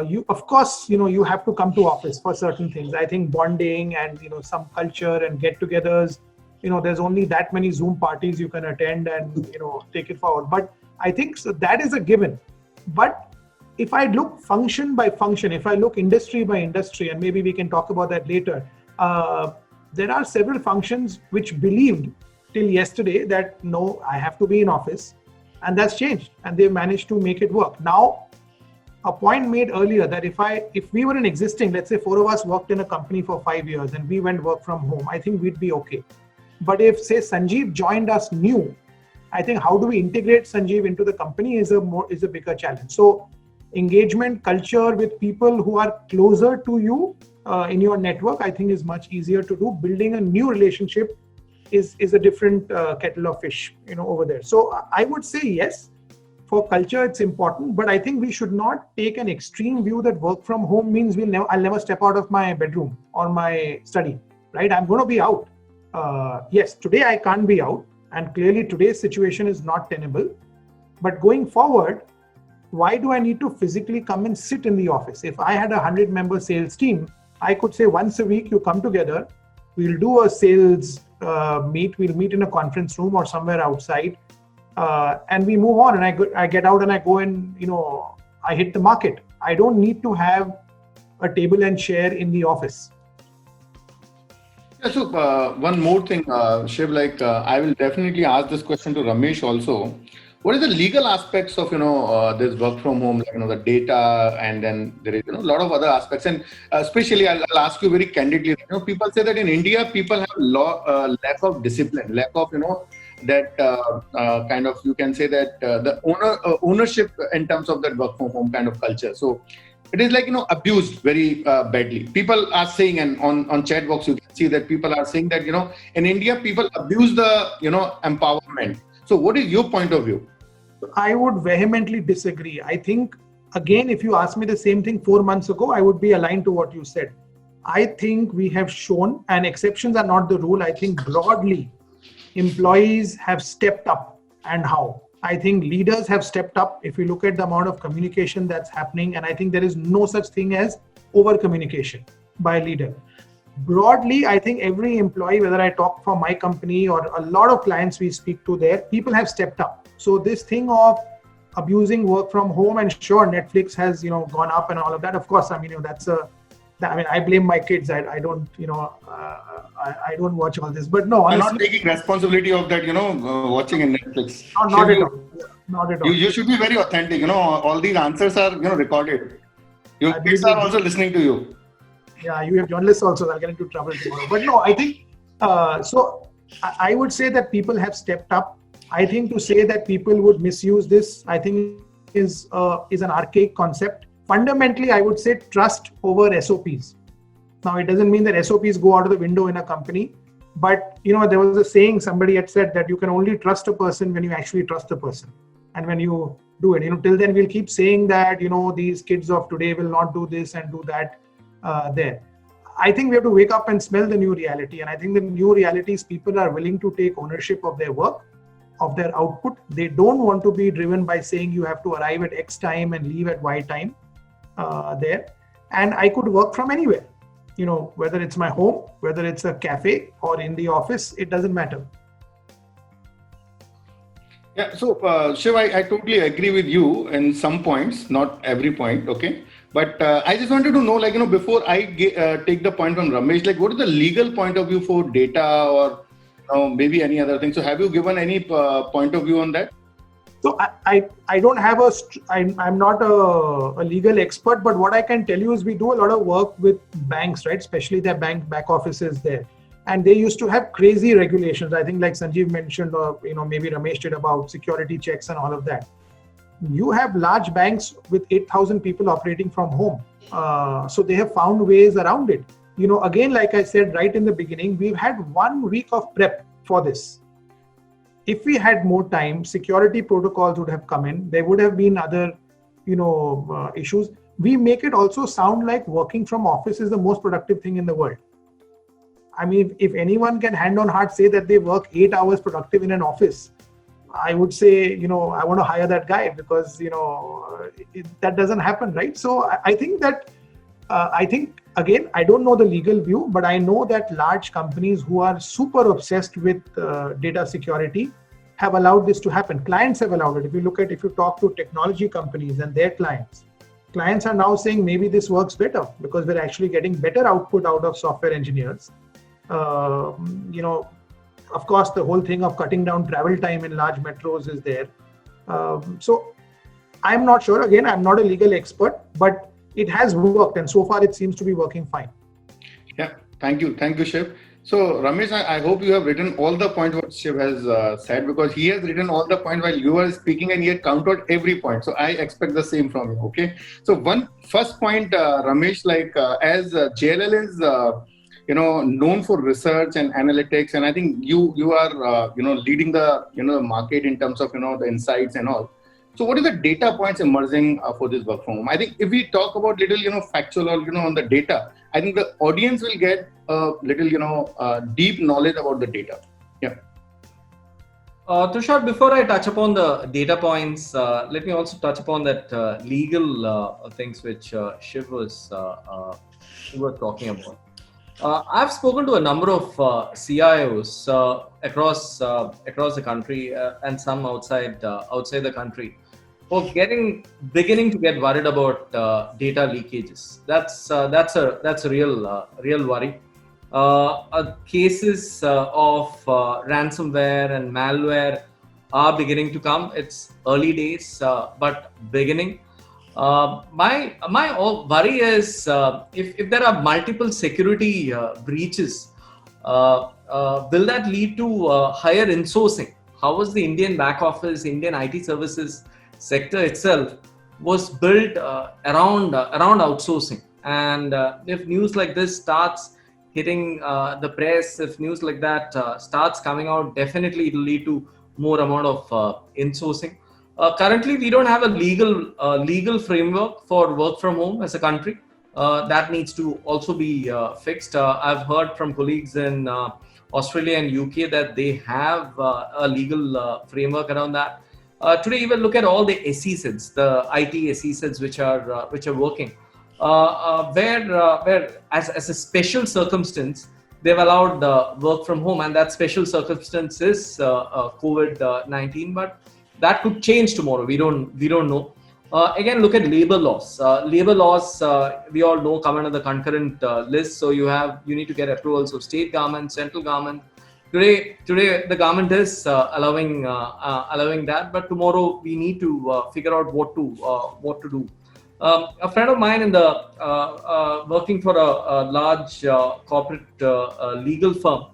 you, of course, you have to come to office for certain things. I think bonding and some culture and get-togethers. There's only that many Zoom parties you can attend and take it forward. But I think so that is a given. But if I look function by function, if I look industry by industry, and maybe we can talk about that later, there are several functions which believed till yesterday that no, I have to be in office, and that's changed, and they've managed to make it work. Now, a point made earlier that if we were an existing, let's say 4 of us worked in a company for 5 years and we went work from home, I think we'd be okay. But if, say, Sanjeev joined us new, I think how do we integrate Sanjeev into the company is a bigger challenge. So engagement culture with people who are closer to you in your network, I think is much easier to do. Building a new relationship is a different kettle of fish, over there. So I would say yes, for culture it's important, but I think we should not take an extreme view that work from home means I'll never step out of my bedroom or my study, right? I'm going to be out. Yes, today I can't be out, and clearly today's situation is not tenable. But going forward, why do I need to physically come and sit in the office? If I had a 100-member sales team, I could say once a week you come together, we'll do a sales meet, we'll meet in a conference room or somewhere outside, and we move on, and I get out and I go and, I hit the market. I don't need to have a table and chair in the office. Yeah, so one more thing, Shiv, I will definitely ask this question to Ramesh also. What is the legal aspects of this work from home, the data, and then there is a lot of other aspects, and especially I'll ask you very candidly. People say that in India people have lack of discipline, lack of that kind of, you can say that the ownership in terms of that work from home kind of culture. So it is abused very badly. People are saying, and on chat box you can see that people are saying that in India people abuse the empowerment. So what is your point of view? I would vehemently disagree. I think, again, if you asked me the same thing 4 months ago, I would be aligned to what you said. I think we have shown, and exceptions are not the rule, I think broadly, employees have stepped up. And how? I think leaders have stepped up. If you look at the amount of communication that's happening, and I think there is no such thing as over communication by a leader. Broadly, I think every employee, whether I talk for my company or a lot of clients we speak to there, people have stepped up. So this thing of abusing work from home, and sure, Netflix has gone up and all of that. Of course, I mean I blame my kids. I don't I don't watch all this. But no, honestly, I'm not taking responsibility of that. Watching in Netflix. Not at all. Not at all. You should be very authentic. All these answers are recorded. Your kids are also listening to you. Yeah, you have journalists also that are getting into trouble tomorrow. But no, I think so. I would say that people have stepped up. I think to say that people would misuse this, I think is an archaic concept. Fundamentally, I would say trust over SOPs. Now, it doesn't mean that SOPs go out of the window in a company, but there was a saying somebody had said that you can only trust a person when you actually trust the person, and when you do it. Till then we'll keep saying that these kids of today will not do this and do that there. I think we have to wake up and smell the new reality, and I think the new reality is people are willing to take ownership of their work, of their output. They don't want to be driven by saying you have to arrive at X time and leave at Y time there. And I could work from anywhere, whether it's my home, whether it's a cafe or in the office, it doesn't matter. Yeah, so Shiv, I totally agree with you in some points, not every point, okay? But I just wanted to know, before I take the point from Ramesh, what is the legal point of view for data or maybe any other thing? So have you given any point of view on that? So I don't have I'm not a legal expert, but what I can tell you is we do a lot of work with banks, right? Especially their bank back offices there. And they used to have crazy regulations. I think like Sanjeev mentioned, or maybe Ramesh did, about security checks and all of that. You have large banks with 8,000 people operating from home. So they have found ways around it. Again, like I said right in the beginning, we've had 1 week of prep for this. If we had more time, security protocols would have come in. There would have been other, issues. We make it also sound like working from office is the most productive thing in the world. I mean, if anyone can hand on heart say that they work 8 hours productive in an office, I would say, I want to hire that guy because, that doesn't happen, right? So I think that, again, I don't know the legal view, but I know that large companies who are super obsessed with data security have allowed this to happen. Clients have allowed it. If you talk to technology companies and their clients are now saying maybe this works better because we're actually getting better output out of software engineers. Of course, the whole thing of cutting down travel time in large metros is there. So I'm not sure. Again, I'm not a legal expert, but it has worked. And so far, it seems to be working fine. Yeah, thank you. Thank you, Shiv. So Ramesh, I hope you have written all the points what Shiv has said, because he has written all the points while you were speaking and he had counted every point. So I expect the same from you. Okay. So one first point, Ramesh, as JLL is, known for research and analytics, and I think you are leading the market in terms of the insights and all. So what are the data points emerging for this work from home? I think if we talk about little factual or on the data, I think the audience will get a little deep knowledge about the data. Yeah. Tushar, before I touch upon the data points, let me also touch upon that legal things which Shiv was talking about. I've spoken to a number of CIOs across the country and some outside the country who are beginning to get worried about data leakages. That's a real worry. Cases of ransomware and malware are beginning to come. It's early days, but beginning. My worry is if there are multiple security breaches, will that lead to higher insourcing? How was the Indian back office, Indian IT services sector itself was built around outsourcing? And if news like this starts hitting the press, if news like that starts coming out, definitely it will lead to more amount of insourcing. Currently, we don't have a legal framework for work from home as a country. That needs to also be fixed. I've heard from colleagues in Australia and UK that they have a legal framework around that. Today, even look at all the SEZs, the IT SEZs which are working, where as a special circumstance they've allowed work from home, and that special circumstance is COVID-19, but that could change tomorrow. We don't know. Again, look at labor laws. Labor laws, we all know, come under the concurrent list. So you need to get approvals of state government, central government. Today the government is allowing that, but tomorrow we need to figure out what to do. A friend of mine working for a large corporate legal firm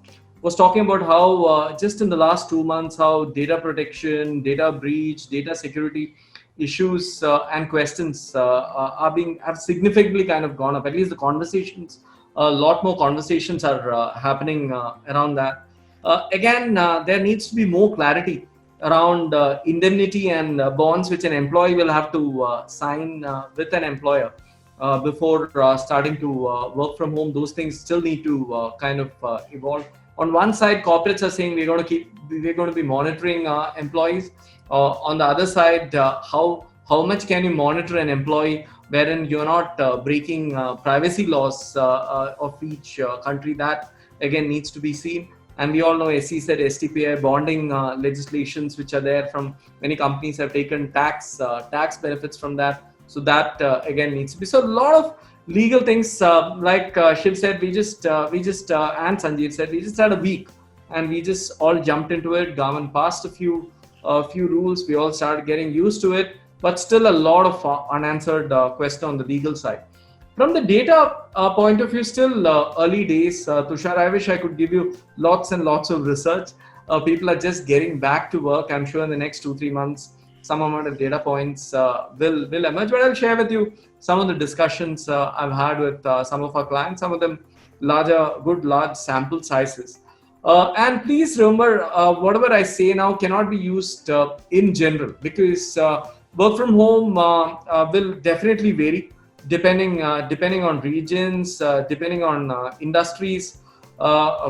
was talking about how just in the last 2 months, how data protection, data breach, data security issues and questions have significantly kind of gone up. At least the conversations, a lot more conversations are happening around that. Again, there needs to be more clarity around indemnity and bonds which an employee will have to sign with an employer before starting to work from home. Those things still need to kind of evolve. On one side, corporates are saying we're going to be monitoring employees. On the other side, how much can you monitor an employee wherein you're not breaking privacy laws of each country? That again needs to be seen. And we all know SEZ, STPI, bonding legislations which are there from many companies have taken tax benefits from that. So that again needs to be. So a lot of legal things, like Shiv said, we just and Sanjeev said, we just had a week and we just all jumped into it. Government passed a few rules. We all started getting used to it, but still a lot of unanswered questions on the legal side. From the data point of view, still early days. Tushar, I wish I could give you lots and lots of research. People are just getting back to work. I'm sure in the next 2-3 months, some amount of data points will emerge. But I'll share with you some of the discussions I've had with some of our clients, some of them large sample sizes. And please remember, whatever I say now cannot be used in general, because work from home will definitely vary depending on regions, depending on industries,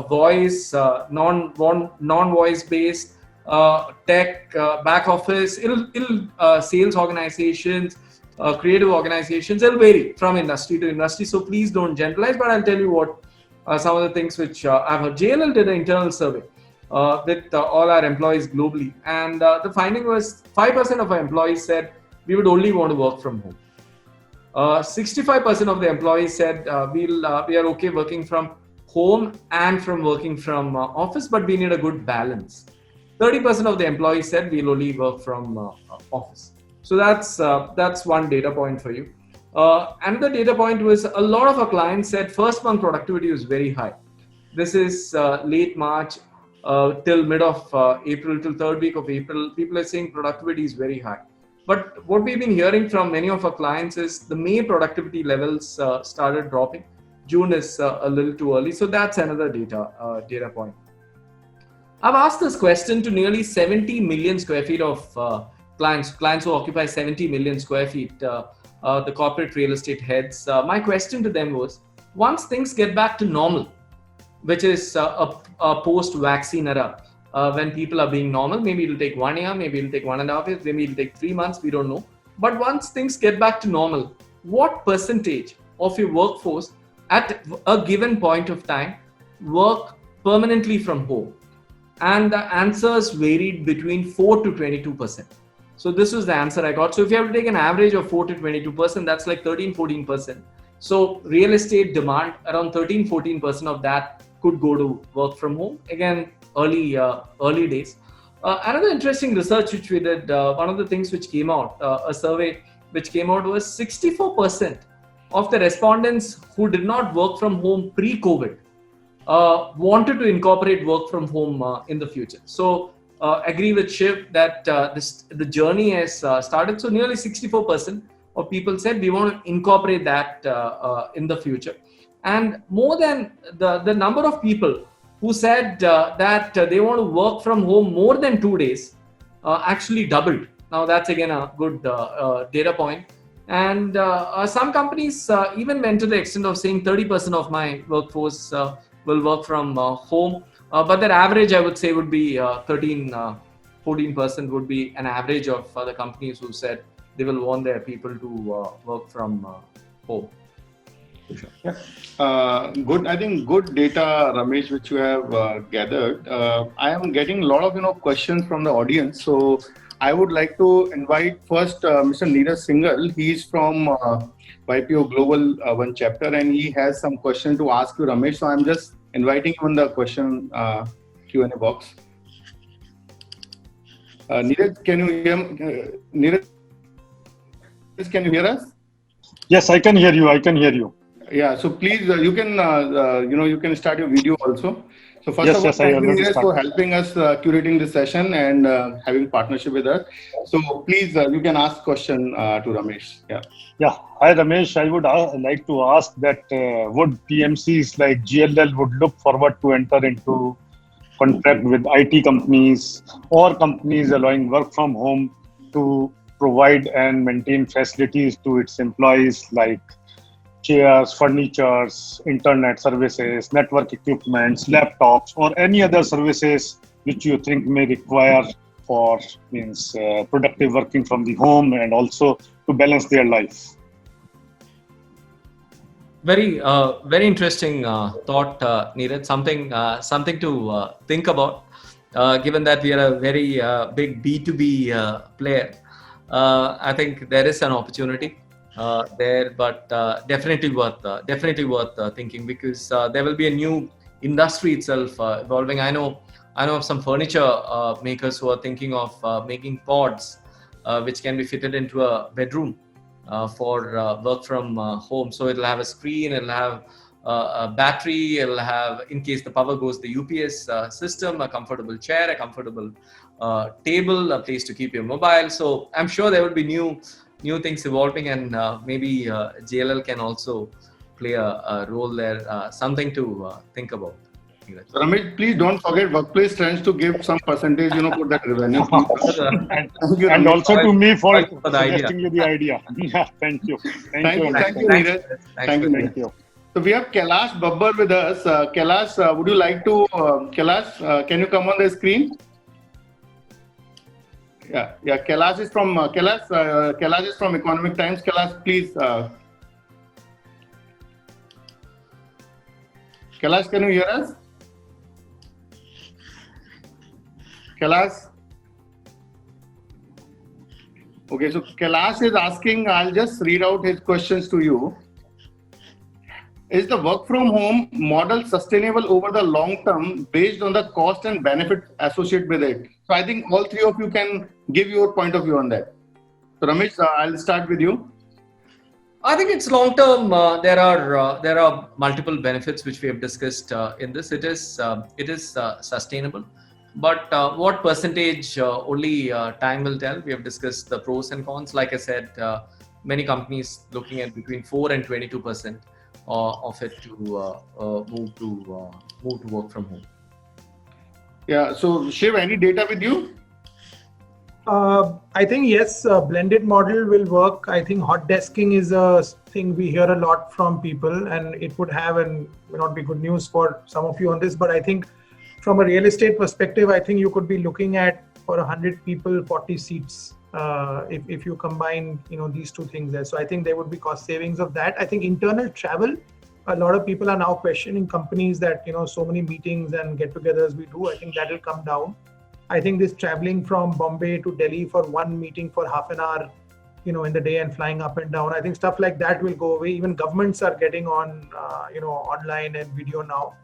voice, non-voice based, tech, back office, sales organizations, creative organizations. It'll vary from industry to industry. So please don't generalize. But I'll tell you what some of the things which I've heard. JLL did an internal survey with all our employees globally, and the finding was 5% of our employees said we would only want to work from home. 65% of the employees said we are okay working from home and from working from office, but we need a good balance. 30% of the employees said we'll only work from office. So that's one data point for you. Another data point was a lot of our clients said first month productivity was very high. This is late March till mid of April, till third week of April. People are saying productivity is very high. But what we've been hearing from many of our clients is the May productivity levels started dropping. June is a little too early. So that's another data point. I've asked this question to nearly 70 million square feet of clients who occupy 70 million square feet, the corporate real estate heads. My question to them was, once things get back to normal, which is a post-vaccine era, when people are being normal, maybe it'll take 1 year, maybe it'll take 1.5 years, maybe it'll take 3 months, we don't know. But once things get back to normal, what percentage of your workforce at a given point of time work permanently from home? And the answers varied between 4 to 22%. So this was the answer I got. So if you have to take an average of 4 to 22%, that's like 13-14%. So real estate demand, around 13-14% of that could go to work from home. Again, early days. Another interesting research which we did, one of the things which came out, a survey which came out, was 64% of the respondents who did not work from home pre-COVID wanted to incorporate work from home in the future. So agree with Shiv that the journey has started. So nearly 64% of people said we want to incorporate that in the future. And more than the number of people who said that they want to work from home more than 2 days actually doubled. Now that's again a good data point. And some companies even went to the extent of saying 30% of my workforce will work from home. But their average, I would say, would be 14% would be an average of the companies who said they will want their people to work from home. Sure. Yeah. Good. I think good data, Ramesh, which you have gathered. I am getting a lot of questions from the audience. So I would like to invite first Mr. Nair Singhal. He is from YPO Global One Chapter, and he has some question to ask you, Ramesh. So I'm just inviting him in the question Q&A box. Neeraj, can you hear? Neeraj, can you hear us? Yes, I can hear you. I can hear you. Yeah. So please, you can you can start your video also. So first of all, thank you, Neeraj, for helping us curating this session and having partnership with us. So please, you can ask question to Ramesh. Yeah. Yeah. Hi, Ramesh. I would like to ask that would PMCs like GLL would look forward to enter into contract with IT companies or companies allowing work from home to provide and maintain facilities to its employees like chairs, furnitures, internet services, network equipments, laptops, or any other services which you think may require for productive working from the home and also to balance their life. Very interesting thought, Neeraj. Something to think about, given that we are a very big B2B player. I think there is an opportunity there, but definitely worth thinking, because there will be a new industry itself evolving. I know of some furniture makers who are thinking of making pods which can be fitted into a bedroom for work from home. So it'll have a screen, it'll have a battery, it'll have, in case the power goes, the UPS system, a comfortable chair, a comfortable table, a place to keep your mobile. So I'm sure there will be new things evolving, and maybe JLL can also play a role there. Something to think about. Ramesh, please don't forget Workplace Trends to give some percentage, for that revenue. and also to me for the suggesting you the idea. Yeah, thank you. Thank you, Neeraj. Thank you. So we have Kailash Babbar with us. Kailash, would you like to, can you come on the screen? Yeah. Kailash is from Kailash is from Economic Times. Kailash, please. Kailash, can you hear us? Kailash. Okay, so Kailash is asking. I'll just read out his questions to you. Is the work from home model sustainable over the long term based on the cost and benefit associated with it? So I think all three of you can give your point of view on that. So Ramesh, I'll start with you. I think it's long term. There are multiple benefits which we have discussed in this. It is sustainable, but what percentage only time will tell. We have discussed the pros and cons. Like I said, many companies looking at between 4 and 22% of it to move to work from home. Yeah. So Shiv, any data with you? I think yes, blended model will work. I think hot desking is a thing we hear a lot from people, and it would have and may not be good news for some of you on this. But I think from a real estate perspective, I think you could be looking at for 100 people, 40 seats if you combine these two things there. So I think there would be cost savings of that. I think internal travel, a lot of people are now questioning companies that so many meetings and get-togethers we do. I think that will come down. I think this traveling from Bombay to Delhi for one meeting for half an hour, in the day and flying up and down, I think stuff like that will go away. Even governments are getting on, online and video now.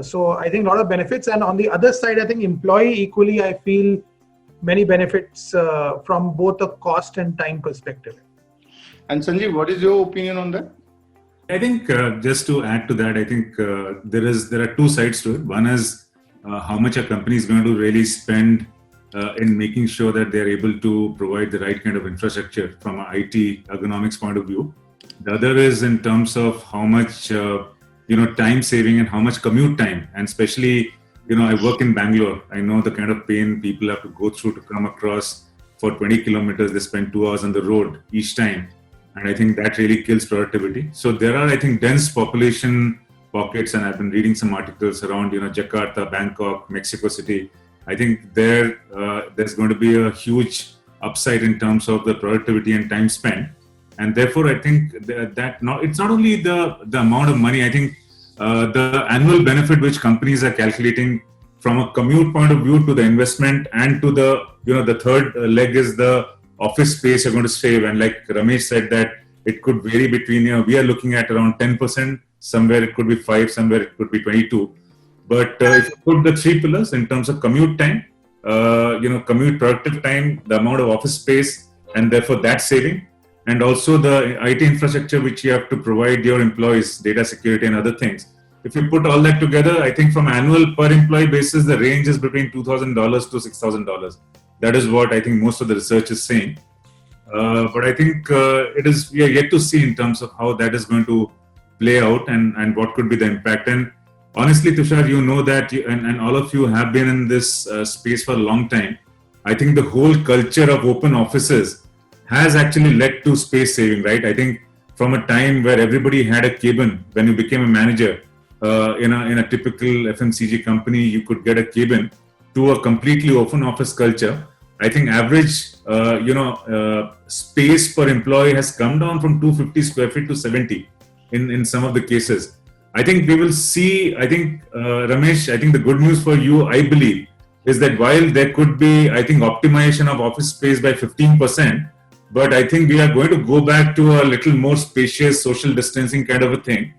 So I think a lot of benefits. And on the other side, I think employee equally, I feel many benefits from both a cost and time perspective. And Sanjeev, what is your opinion on that? I think just to add to that, I think there are two sides to it. One is how much a company is going to really spend in making sure that they're able to provide the right kind of infrastructure from an IT ergonomics point of view. The other is in terms of how much time saving and how much commute time. And especially, I work in Bangalore. I know the kind of pain people have to go through to come across for 20 kilometers. They spend 2 hours on the road each time. And I think that really kills productivity. So there are, I think, dense population pockets, and I've been reading some articles around, Jakarta, Bangkok, Mexico City. I think there's going to be a huge upside in terms of the productivity and time spent. And therefore, I think it's not only the amount of money. I think the annual benefit which companies are calculating from a commute point of view to the investment and to the third leg is the office space you're going to save. And like Ramesh said, that it could vary between, we are looking at around 10%, somewhere it could be 5, somewhere it could be 22. But if you put the three pillars in terms of commute time, commute productive time, the amount of office space, and therefore that saving, and also the IT infrastructure which you have to provide your employees, data security and other things. If you put all that together, I think from annual per employee basis, the range is between $2,000 to $6,000. That is what I think most of the research is saying. But I think we are yet to see in terms of how that is going to play out and what could be the impact. And honestly, Tushar, you know that, and all of you have been in this space for a long time. I think the whole culture of open offices has actually led to space saving, right? I think from a time where everybody had a cabin, when you became a manager in a typical FMCG company, you could get a cabin, to a completely open office culture. I think average, space per employee has come down from 250 square feet to 70 in some of the cases. I think we will see, Ramesh, I think the good news for you, I believe, is that while there could be, optimization of office space by 15%, but I think we are going to go back to a little more spacious social distancing kind of a thing.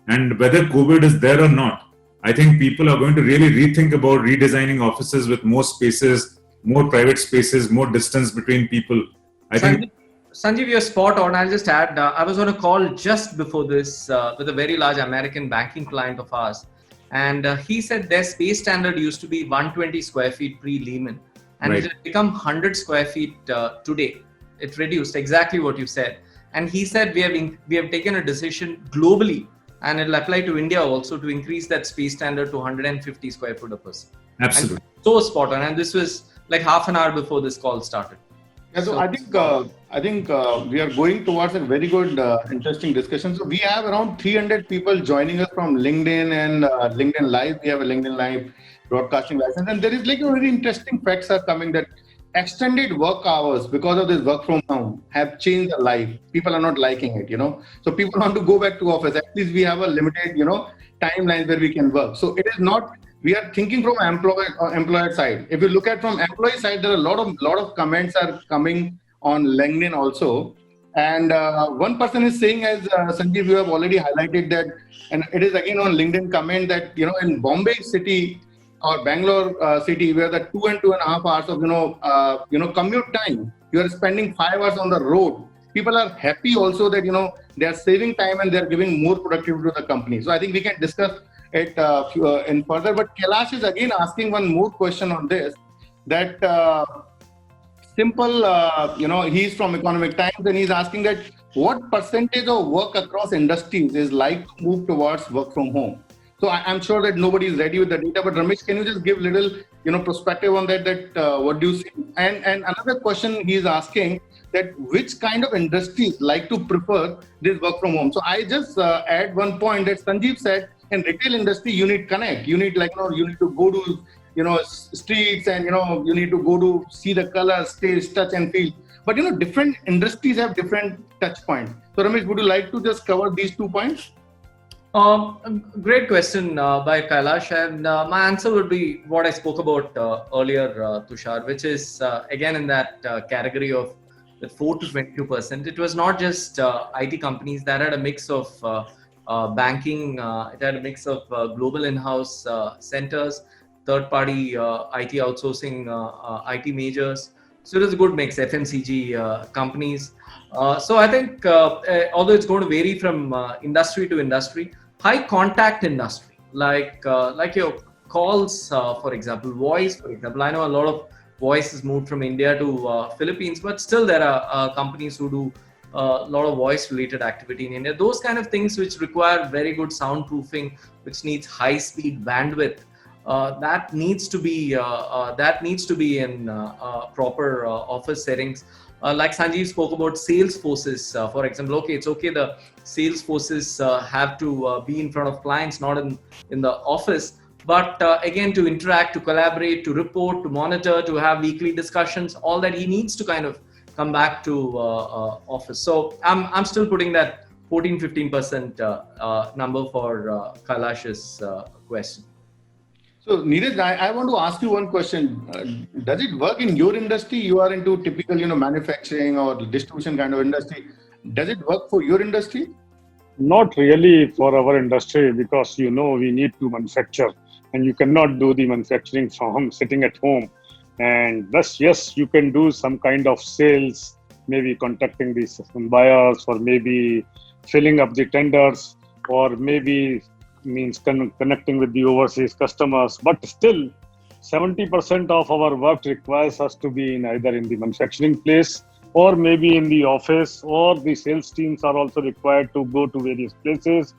And whether COVID is there or not, I think people are going to really rethink about redesigning offices with more spaces, more private spaces, more distance between people. Sanjeev, you're spot on. I'll just add, I was on a call just before this with a very large American banking client of ours. And he said their space standard used to be 120 square feet pre-Lehman. And it has become 100 square feet today. It reduced exactly what you said. And he said we have taken a decision globally, and it'll apply to India also, to increase that space standard to 150 square foot a person. Absolutely. And so spot on. And this was like half an hour before this call started. Yeah, so I think we are going towards a very good, interesting discussion. So we have around 300 people joining us from LinkedIn and LinkedIn Live. We have a LinkedIn Live broadcasting license, and there is like a very interesting facts are coming that extended work hours because of this work from home have changed the life. People are not liking it, So people want to go back to office. At least we have a limited, timeline where we can work. So it is not. We are thinking from employer side. If you look at from employee side, there are a lot of comments are coming on LinkedIn also. And one person is saying, as Sanjeev, you have already highlighted that, and it is again on LinkedIn comment that in Bombay city or Bangalore city, where the 2.5 hours of commute time, you are spending 5 hours on the road. People are happy also that they are saving time and they are giving more productivity to the company. So I think we can discuss it in further. But Kailash is again asking one more question on this. That simple, he's from Economic Times and he's asking that what percentage of work across industries is like to move towards work from home? So I'm sure that nobody is ready with the data, but Ramesh, can you just give little, perspective on that? What do you see? And another question he's asking that which kind of industries like to prefer this work from home? So I just add one point that Sanjeev said in retail industry you need connect, you need you need to go to streets and you need to go to see the colors, taste, touch and feel. But different industries have different touch points. So Ramesh, would you like to just cover these 2 points? Great question by Kailash, and my answer would be what I spoke about earlier, Tushar, which is again in that category of the 4 to 22%. It was not just IT companies that had a mix of banking, it had a mix of global in-house centers, third-party IT outsourcing, IT majors. So it is a good mix, FMCG companies. So I think although it's going to vary from industry to industry, high contact industry, like your calls, for example, voice, for example. I know a lot of voice is moved from India to Philippines, but still there are companies who do a lot of voice related activity in India. Those kind of things which require very good soundproofing, which needs high speed bandwidth, that needs to be in proper office settings. Like Sanjeev spoke about sales forces, for example. Okay, it's okay, the sales forces have to be in front of clients, not in the office. But again, to interact, to collaborate, to report, to monitor, to have weekly discussions, all that, he needs to kind of come back to office. So I'm still putting that 14-15% number for Kailash's question. So Neeraj, I want to ask you one question. Does it work in your industry? You are into typical, manufacturing or distribution kind of industry. Does it work for your industry? Not really for our industry, because we need to manufacture and you cannot do the manufacturing from sitting at home. And thus, yes, you can do some kind of sales, maybe contacting the buyers or maybe filling up the tenders or maybe means connecting with the overseas customers. But still, 70% of our work requires us to be either in the manufacturing place or maybe in the office, or the sales teams are also required to go to various places.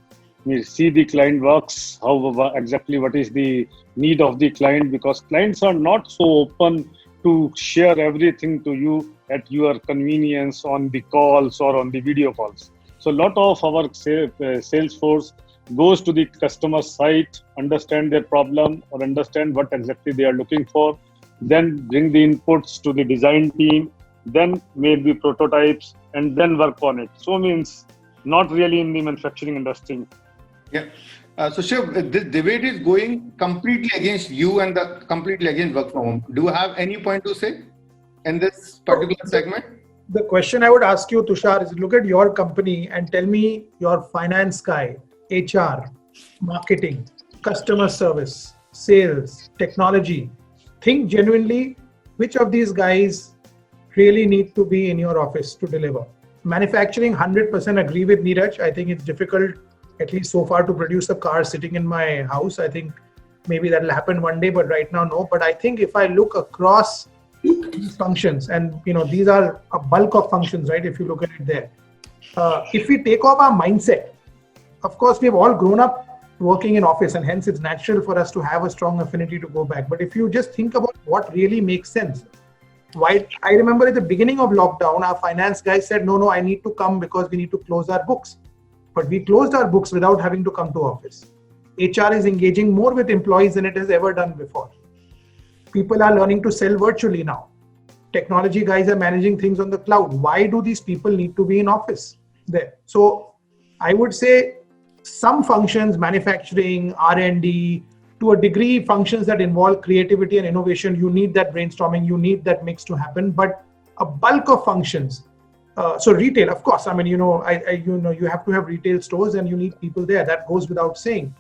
We see the client works, how exactly what is the need of the client, because clients are not so open to share everything to you at your convenience on the calls or on the video calls. So a lot of our sales force goes to the customer site, understand their problem or understand what exactly they are looking for, then bring the inputs to the design team, then make the prototypes and then work on it. So means not really in the manufacturing industry. Yeah. So Shiv, this debate is going completely against you and completely against work from home. Do you have any point to say in this particular segment? The question I would ask you, Tushar, is look at your company and tell me your finance guy, HR, marketing, customer service, sales, technology. Think genuinely, which of these guys really need to be in your office to deliver? Manufacturing, 100% agree with Neeraj. I think it's difficult, at least so far, to produce a car sitting in my house. I think maybe that'll happen one day, but right now, no. But I think if I look across these functions, and these are a bulk of functions, right? If you look at it there, if we take off our mindset, of course, we've all grown up working in office, and hence it's natural for us to have a strong affinity to go back. But if you just think about what really makes sense, why? I remember at the beginning of lockdown, our finance guy said, no, I need to come because we need to close our books. But we closed our books without having to come to office. HR is engaging more with employees than it has ever done before. People are learning to sell virtually now. technology guys are managing things on the cloud. Why do these people need to be in office there? So I would say some functions, manufacturing, R&D, to a degree, functions that involve creativity and innovation, you need that brainstorming, you need that mix to happen. But a bulk of functions, so retail, of course, I mean, you have to have retail stores and you need people there. That goes without saying.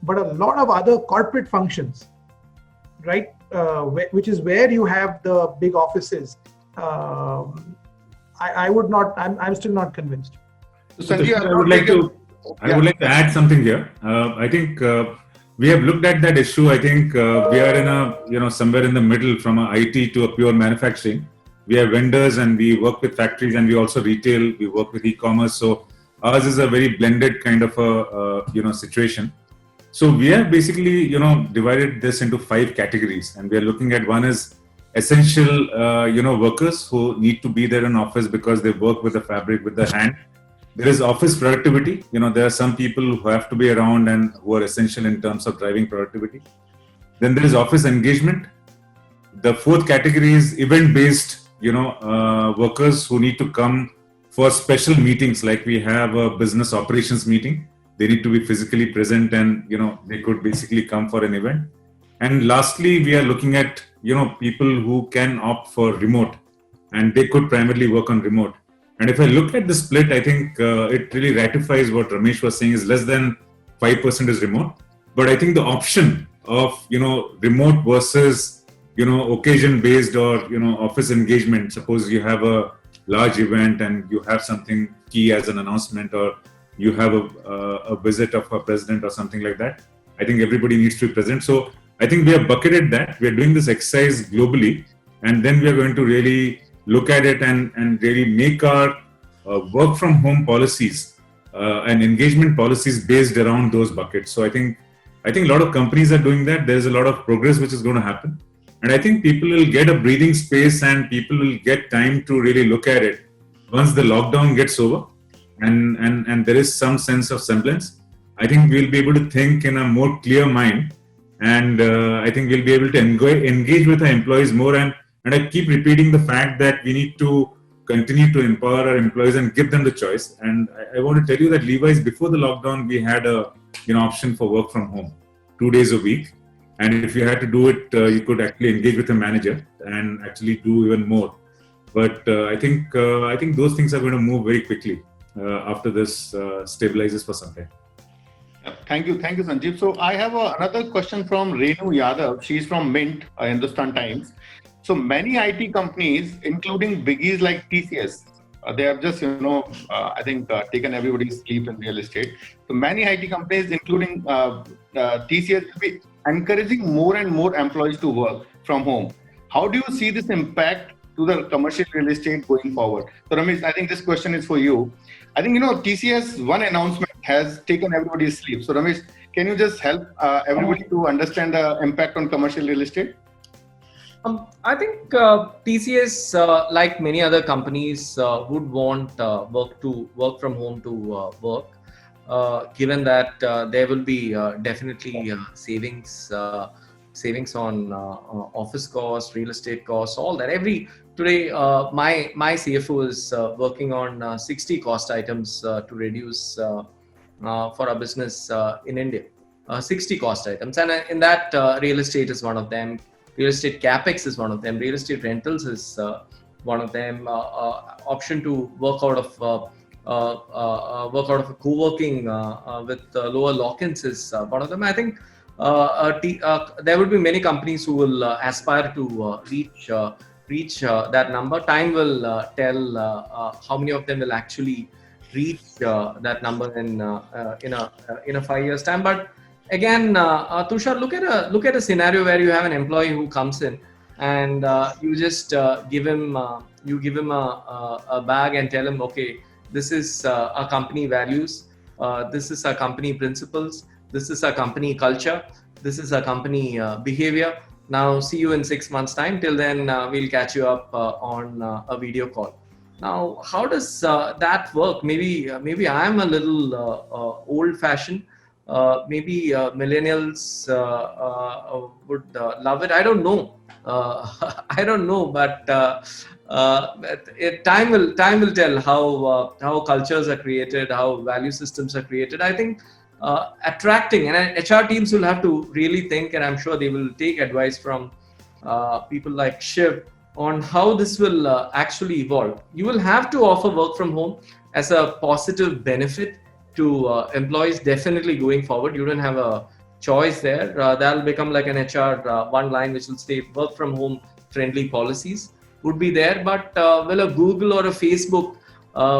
But a lot of other corporate functions, right, which is where you have the big offices, I would not. I'm still not convinced. So Sanjeev, I would like to add something here. I think we have looked at that issue. I think we are in somewhere in the middle from a IT to a pure manufacturing. We have vendors and we work with factories and we also retail. We work with e-commerce. So ours is a very blended kind of a situation. So we have basically divided this into 5 categories, and we are looking at one is essential workers who need to be there in office because they work with the fabric, with the hand. There is office productivity. There are some people who have to be around and who are essential in terms of driving productivity. Then there is office engagement. The 4th category is event-based, workers who need to come for special meetings, like we have a business operations meeting. They need to be physically present and, they could basically come for an event. And lastly, we are looking at, people who can opt for remote, and they could primarily work on remote. And if I look at the split, I think it really ratifies what Ramesh was saying, is less than 5% is remote. But I think the option of, remote versus, occasion-based or, office engagement, suppose you have a large event and you have something key as an announcement, or you have a visit of a president or something like that, I think everybody needs to be present. So I think we have bucketed that. We are doing this exercise globally, and then we are going to really look at it and really make our work from home policies and engagement policies based around those buckets. So I think a lot of companies are doing that. There's a lot of progress which is going to happen. And I think people will get a breathing space and people will get time to really look at it once the lockdown gets over and there is some sense of semblance. I think we'll be able to think in a more clear mind, and I think we'll be able to engage with our employees more. And I keep repeating the fact that we need to continue to empower our employees and give them the choice. And I want to tell you that Levi's, before the lockdown, we had a option for work from home 2 days a week. And if you had to do it, you could actually engage with a manager and actually do even more. But I think those things are going to move very quickly after this stabilizes for some time. Thank you, Sanjeev. So I have another question from Renu Yadav. She's from Mint, Hindustan Times. So many IT companies, including biggies like TCS, they have just, I think taken everybody's sleep in real estate. So many IT companies, including TCS, will be encouraging more and more employees to work from home. How do you see this impact to the commercial real estate going forward? So Ramesh, I think this question is for you. I think, TCS, one announcement has taken everybody's sleep. So Ramesh, can you just help everybody to understand the impact on commercial real estate? I think TCS, like many other companies, would want work from home to work, given that there will be definitely savings on office costs, real estate costs, all that. Today, my CFO is working on 60 cost items to reduce for our business in India. 60 cost items, and in that, real estate is one of them. Real estate capex is one of them. Real estate rentals is one of them. Option to work out of a co-working with lower lock-ins is one of them. I think there will be many companies who will aspire to reach that number. Time will tell how many of them will actually reach that number in a 5 years time. But again, Tushar, look at a scenario where you have an employee who comes in and you just give him a bag and tell him, okay, this is our company values, this is our company principles, this is our company culture, this is our company behavior. Now see you in 6 months time. Till then, we'll catch you up on a video call. Now, how does that work? Maybe I am a little old-fashioned. maybe millennials would love it. I don't know. I don't know, but time will tell how cultures are created, how value systems are created. I think attracting, and HR teams will have to really think, and I'm sure they will take advice from people like Shiv on how this will actually evolve. You will have to offer work from home as a positive benefit to employees definitely going forward. You don't have a choice there. That'll become like an HR one line which will say work from home friendly policies would be there. But will a Google or a Facebook,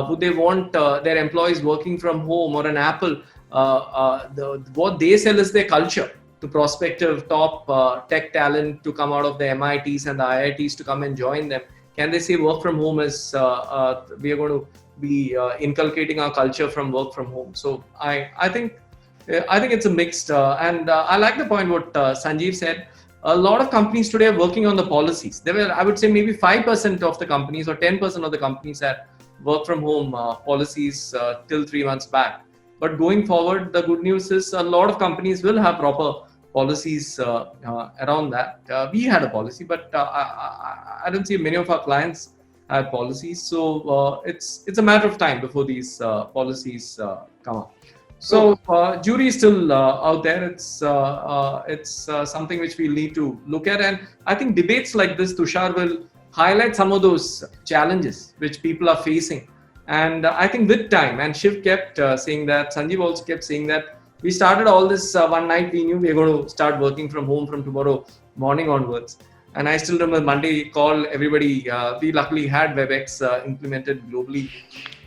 would they want their employees working from home, or an Apple? What they sell is their culture to prospective top tech talent to come out of the MITs and the IITs to come and join them. Can they say work from home is we are going to be inculcating our culture from work from home? So I think it's a mixed and I like the point what Sanjeev said. A lot of companies today are working on the policies. There were, I would say, maybe 5% of the companies or 10% of the companies had work from home policies till 3 months back. But going forward, the good news is a lot of companies will have proper policies around that. We had a policy, but I don't see many of our clients had policies. So it's a matter of time before these policies come up. So jury is still out there. It's something which we'll need to look at, and I think debates like this, Tushar, will highlight some of those challenges which people are facing. And I think with time, and Shiv kept saying that, Sanjeev also kept saying that, we started all this one night. We knew we were going to start working from home from tomorrow morning onwards. And I still remember Monday call everybody. We luckily had WebEx implemented globally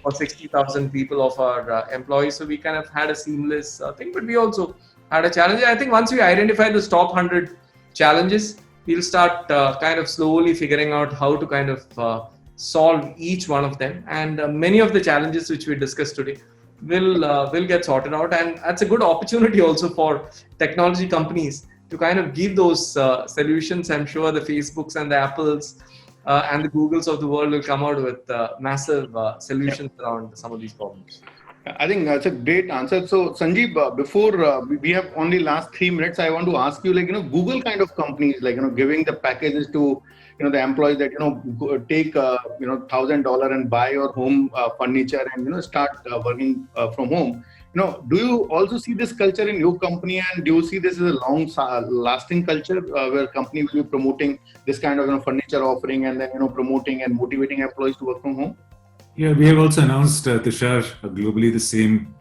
for 60,000 people of our employees. So we kind of had a seamless thing, but we also had a challenge. I think once we identify the top 100 challenges, we'll start kind of slowly figuring out how to kind of solve each one of them. And many of the challenges which we discussed today will get sorted out. And that's a good opportunity also for technology companies to kind of give those solutions. I'm sure the Facebooks and the Apples and the Googles of the world will come out with massive solutions around some of these problems. I think that's a great answer. So Sanjeev, before we have only last 3 minutes, I want to ask you, Google kind of companies, giving the packages to, the employees that, take, $1,000 and buy your home furniture and, start working from home. Do you also see this culture in your company, and do you see this as a long lasting culture where company will be promoting this kind of, furniture offering and then, promoting and motivating employees to work from home? Yeah, we have also announced, Tushar, globally the same,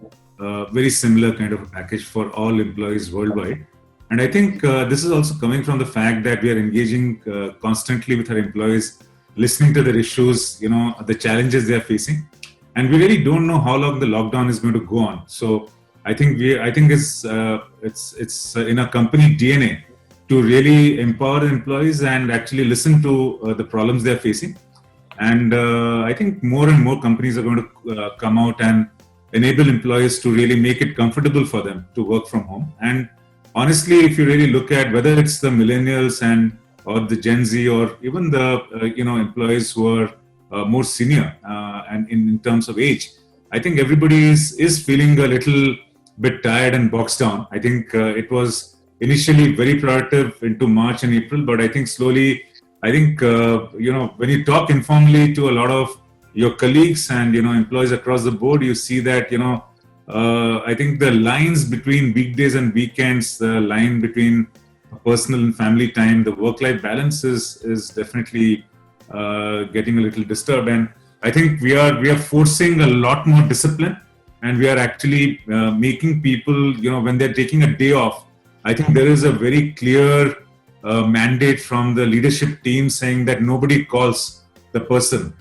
very similar kind of package for all employees worldwide. And I think this is also coming from the fact that we are engaging constantly with our employees, listening to their issues, the challenges they are facing. And we really don't know how long the lockdown is going to go on. So I think it's in our company DNA to really empower employees and actually listen to the problems they are facing. And I think more and more companies are going to come out and enable employees to really make it comfortable for them to work from home. And honestly, if you really look at whether it's the millennials or the Gen Z or even the employees who are more senior and in terms of age, I think everybody is feeling a little bit tired and boxed down. I think it was initially very productive into March and April, but I think slowly, when you talk informally to a lot of your colleagues and, employees across the board, you see that, I think the lines between weekdays and weekends, the line between personal and family time, the work-life balance is definitely getting a little disturbed. And I think we are forcing a lot more discipline, and we are actually making people, when they're taking a day off, I think there is a very clear mandate from the leadership team saying that nobody calls the person.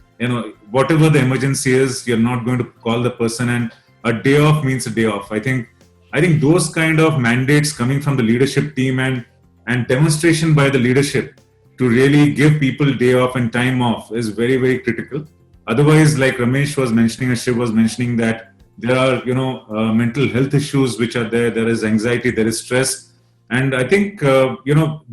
Whatever the emergency is, you're not going to call the person, and a day off means a day off. I think those kind of mandates coming from the leadership team and demonstration by the leadership to really give people day off and time off is very, very critical. Otherwise, like Ramesh was mentioning and Shiv was mentioning, that there are, mental health issues which are there. There is anxiety, there is stress. And I think,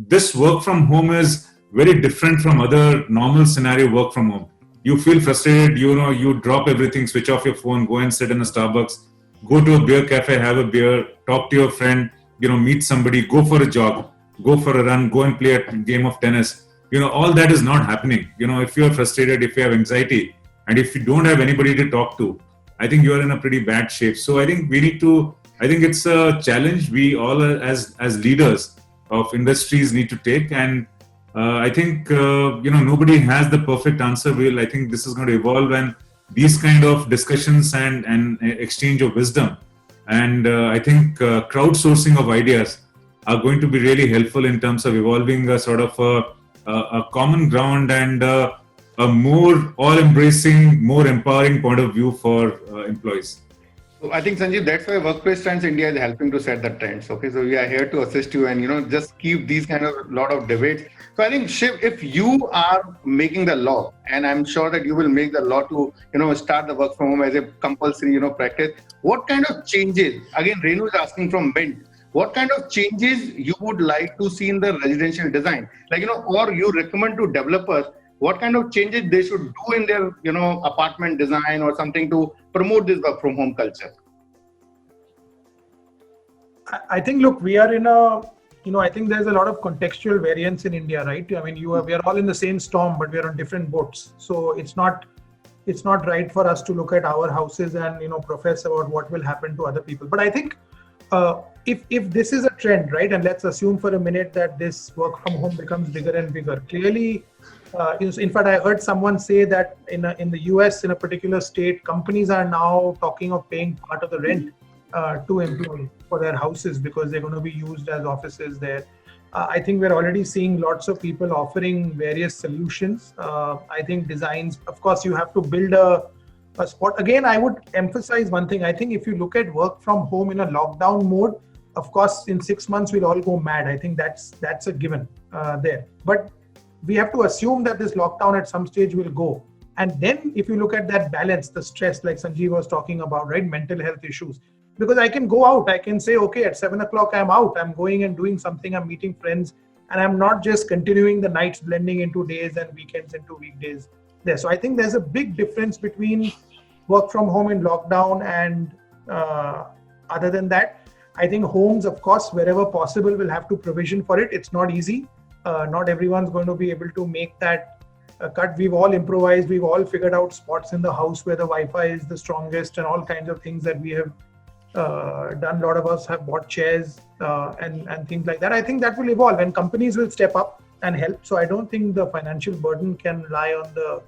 this work from home is very different from other normal scenario work from home. You feel frustrated, you drop everything, switch off your phone, go and sit in a Starbucks, go to a beer cafe, have a beer, talk to your friend, meet somebody, go for a jog, go for a run, go and play a game of tennis. All that is not happening. If you're frustrated, if you have anxiety, and if you don't have anybody to talk to, I think you're in a pretty bad shape. So I think I think it's a challenge we all as leaders of industries need to take. And I think, nobody has the perfect answer. I think this is going to evolve, and these kind of discussions and exchange of wisdom. And I think crowdsourcing of ideas are going to be really helpful in terms of evolving a sort of a common ground and a more all-embracing, more empowering point of view for employees. So I think, Sanjeev, that's why Workplace Trends India is helping to set the trends. Okay, so we are here to assist you and just keep these kind of lot of debates. So I think, Shiv, if you are making the law, and I'm sure that you will make the law to start the work from home as a compulsory practice, what kind of changes? Again, Renu is asking from Mint. What kind of changes you would like to see in the residential design, or you recommend to developers? What kind of changes they should do in their, apartment design or something to promote this work from home culture? I think, look, we are in a, I think there's a lot of contextual variance in India, right? I mean, we are all in the same storm, but we are on different boats. So it's not right for us to look at our houses and, profess about what will happen to other people. But I think if this is a trend, right, and let's assume for a minute that this work from home becomes bigger and bigger, clearly, in fact, I heard someone say that in the US, in a particular state, companies are now talking of paying part of the rent to employees for their houses because they're going to be used as offices there. I think we're already seeing lots of people offering various solutions. I think designs, of course, you have to build a spot. Again, I would emphasize one thing. I think if you look at work from home in a lockdown mode, of course, in 6 months, we'll all go mad. I think that's a given there. But we have to assume that this lockdown at some stage will go. And then if you look at that balance, the stress, like Sanjeev was talking about, right? Mental health issues. Because I can go out, I can say, okay, at 7 o'clock, I'm out. I'm going and doing something. I'm meeting friends. And I'm not just continuing the nights blending into days and weekends into weekdays there. So I think there's a big difference between work from home in lockdown and other than that, I think homes, of course, wherever possible, will have to provision for it. It's not easy. Not everyone's going to be able to make that cut. We've all improvised. We've all figured out spots in the house where the Wi-Fi is the strongest and all kinds of things that we have done. A lot of us have bought chairs and things like that. I think that will evolve and companies will step up and help. So I don't think the financial burden can lie on the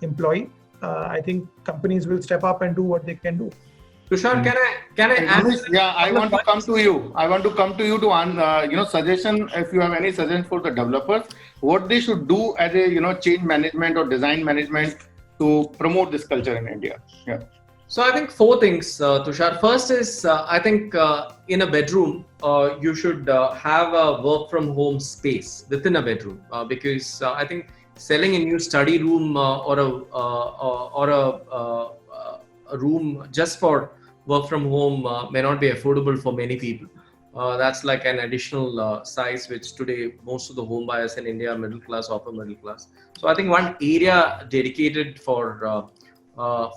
employee. I think companies will step up and do what they can do. Tushar, can I add? Yeah, I want to come to you. I want to come to you to suggestion. If you have any suggestions for the developers, what they should do as a change management or design management to promote this culture in India. Yeah. So I think 4 things, Tushar. First is I think in a bedroom you should have a work from home space within a bedroom because I think selling a new study room or a room just for work from home may not be affordable for many people. That's like an additional size, which today most of the home buyers in India are middle class, upper middle class. So I think one area dedicated for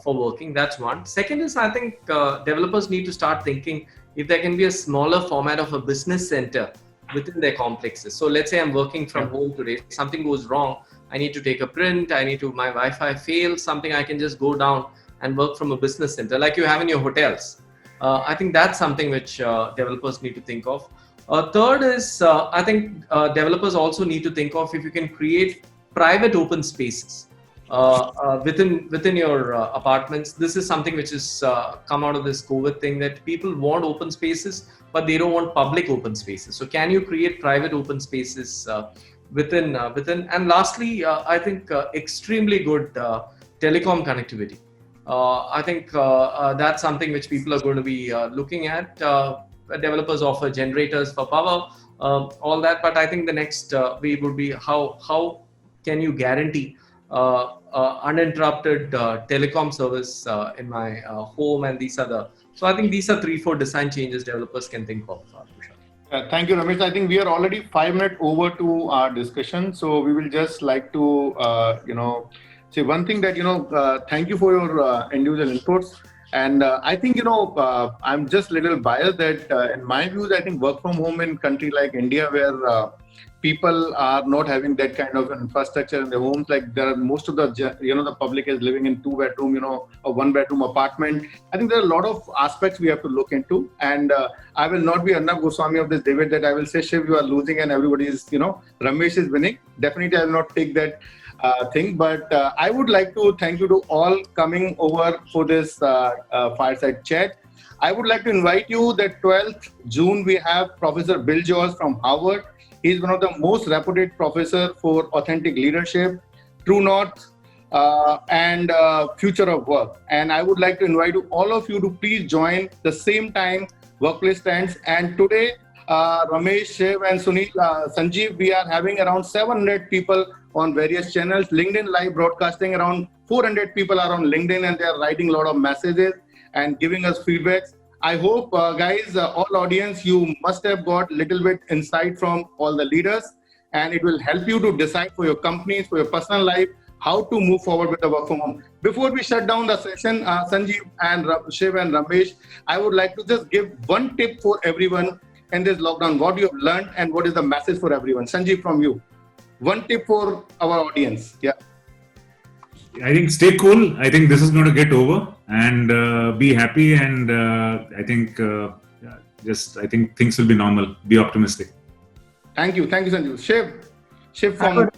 working, that's one. Second is I think developers need to start thinking if there can be a smaller format of a business center within their complexes. So let's say I'm working from home today, something goes wrong, I need to take a print, my Wi-Fi fails, something I can just go down and work from a business center like you have in your hotels. I think that's something which developers need to think of. Third is I think developers also need to think of if you can create private open spaces within your apartments. This is something which has come out of this COVID thing, that people want open spaces, but they don't want public open spaces. So can you create private open spaces within? And lastly, I think extremely good telecom connectivity. I think that's something which people are going to be looking at. Developers offer generators for power, all that. But I think the next way would be how can you guarantee uninterrupted telecom service in my home, and these are the. So I think these are 3-4 design changes developers can think of. Thank you, Ramesh. I think we are already 5 minutes over to our discussion, so we will just like to say one thing that thank you for your individual inputs. And I think, I'm just a little biased that in my views, I think work from home in country like India, where people are not having that kind of infrastructure in their homes. Like there are most of the public is living in 2-bedroom, a 1-bedroom apartment. I think there are a lot of aspects we have to look into. And I will not be Arnab Goswami of this debate that I will say, Shiv, you are losing and everybody is, Ramesh is winning. Definitely, I will not take that thing. But I would like to thank you to all coming over for this fireside chat. I would like to invite you that 12th June, we have Professor Bill George from Harvard. He's one of the most reputed professor for authentic leadership, True North, and future of work. And I would like to invite all of you to please join the same time Workplace Trends. And today, Ramesh, Shiv, and Sanjeev, we are having around 700 people on various channels. LinkedIn Live broadcasting, around 400 people are on LinkedIn, and they are writing a lot of messages and giving us feedbacks. I hope, guys, all audience, you must have got a little bit insight from all the leaders, and it will help you to decide for your companies, for your personal life, how to move forward with the work from home. Before we shut down the session, Sanjeev and Shiv and Ramesh, I would like to just give one tip for everyone in this lockdown, what you have learned and what is the message for everyone. Sanjeev, from you. One tip for our audience. Yeah. I think stay cool. I think this is going to get over, and be happy. And I think things will be normal. Be optimistic. Thank you, Sanjeev. Shiv from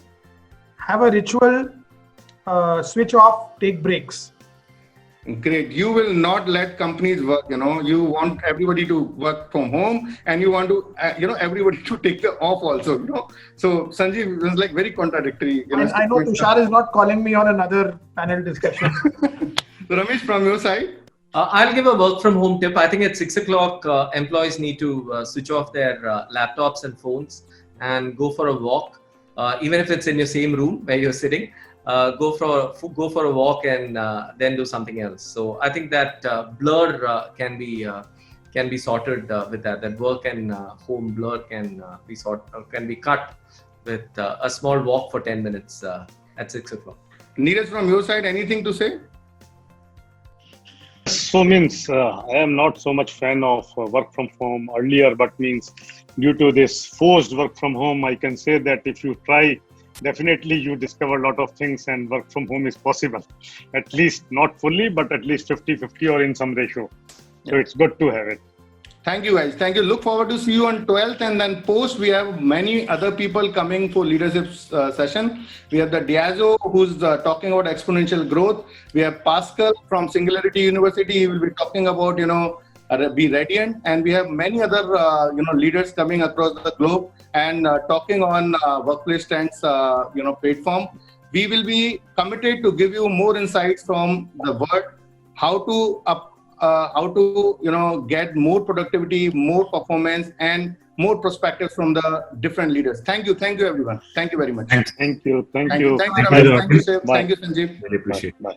have a ritual. Switch off. Take breaks. Great. You will not let companies work. You want everybody to work from home, and you want to, everybody to take the off also. So Sanjeev was like very contradictory. I know Tushar is not calling me on another panel discussion. So Ramesh, from your side, I'll give a work from home tip. I think at 6 o'clock, employees need to switch off their laptops and phones and go for a walk, even if it's in your same room where you're sitting. Go for a walk and then do something else. So I think that blur can be sorted with that. That work and home blur can be cut with a small walk for 10 minutes at 6 o'clock. Neeraj, from your side, anything to say? So I am not so much fan of work from home earlier, but due to this forced work from home, I can say that if you try, definitely you discover a lot of things, and work from home is possible. At least not fully, but at least 50-50 or in some ratio. So it's good to have it. Thank you, guys. Thank you. Look forward to see you on 12th, and then post we have many other people coming for leadership session. We have the Diazo, who's talking about exponential growth. We have Pascal from Singularity University. He will be talking about, be radiant. And we have many other, leaders coming across the globe and talking on Workplace Trends, platform. We will be committed to give you more insights from the word, how to get more productivity, more performance, and more perspectives from the different leaders. Thank you, everyone. Thank you very much. Thanks. Thank you. Thank you, Ramesh. Thank you, Shiv. Bye. Thank you, Sanjeev. Really appreciate it. Bye.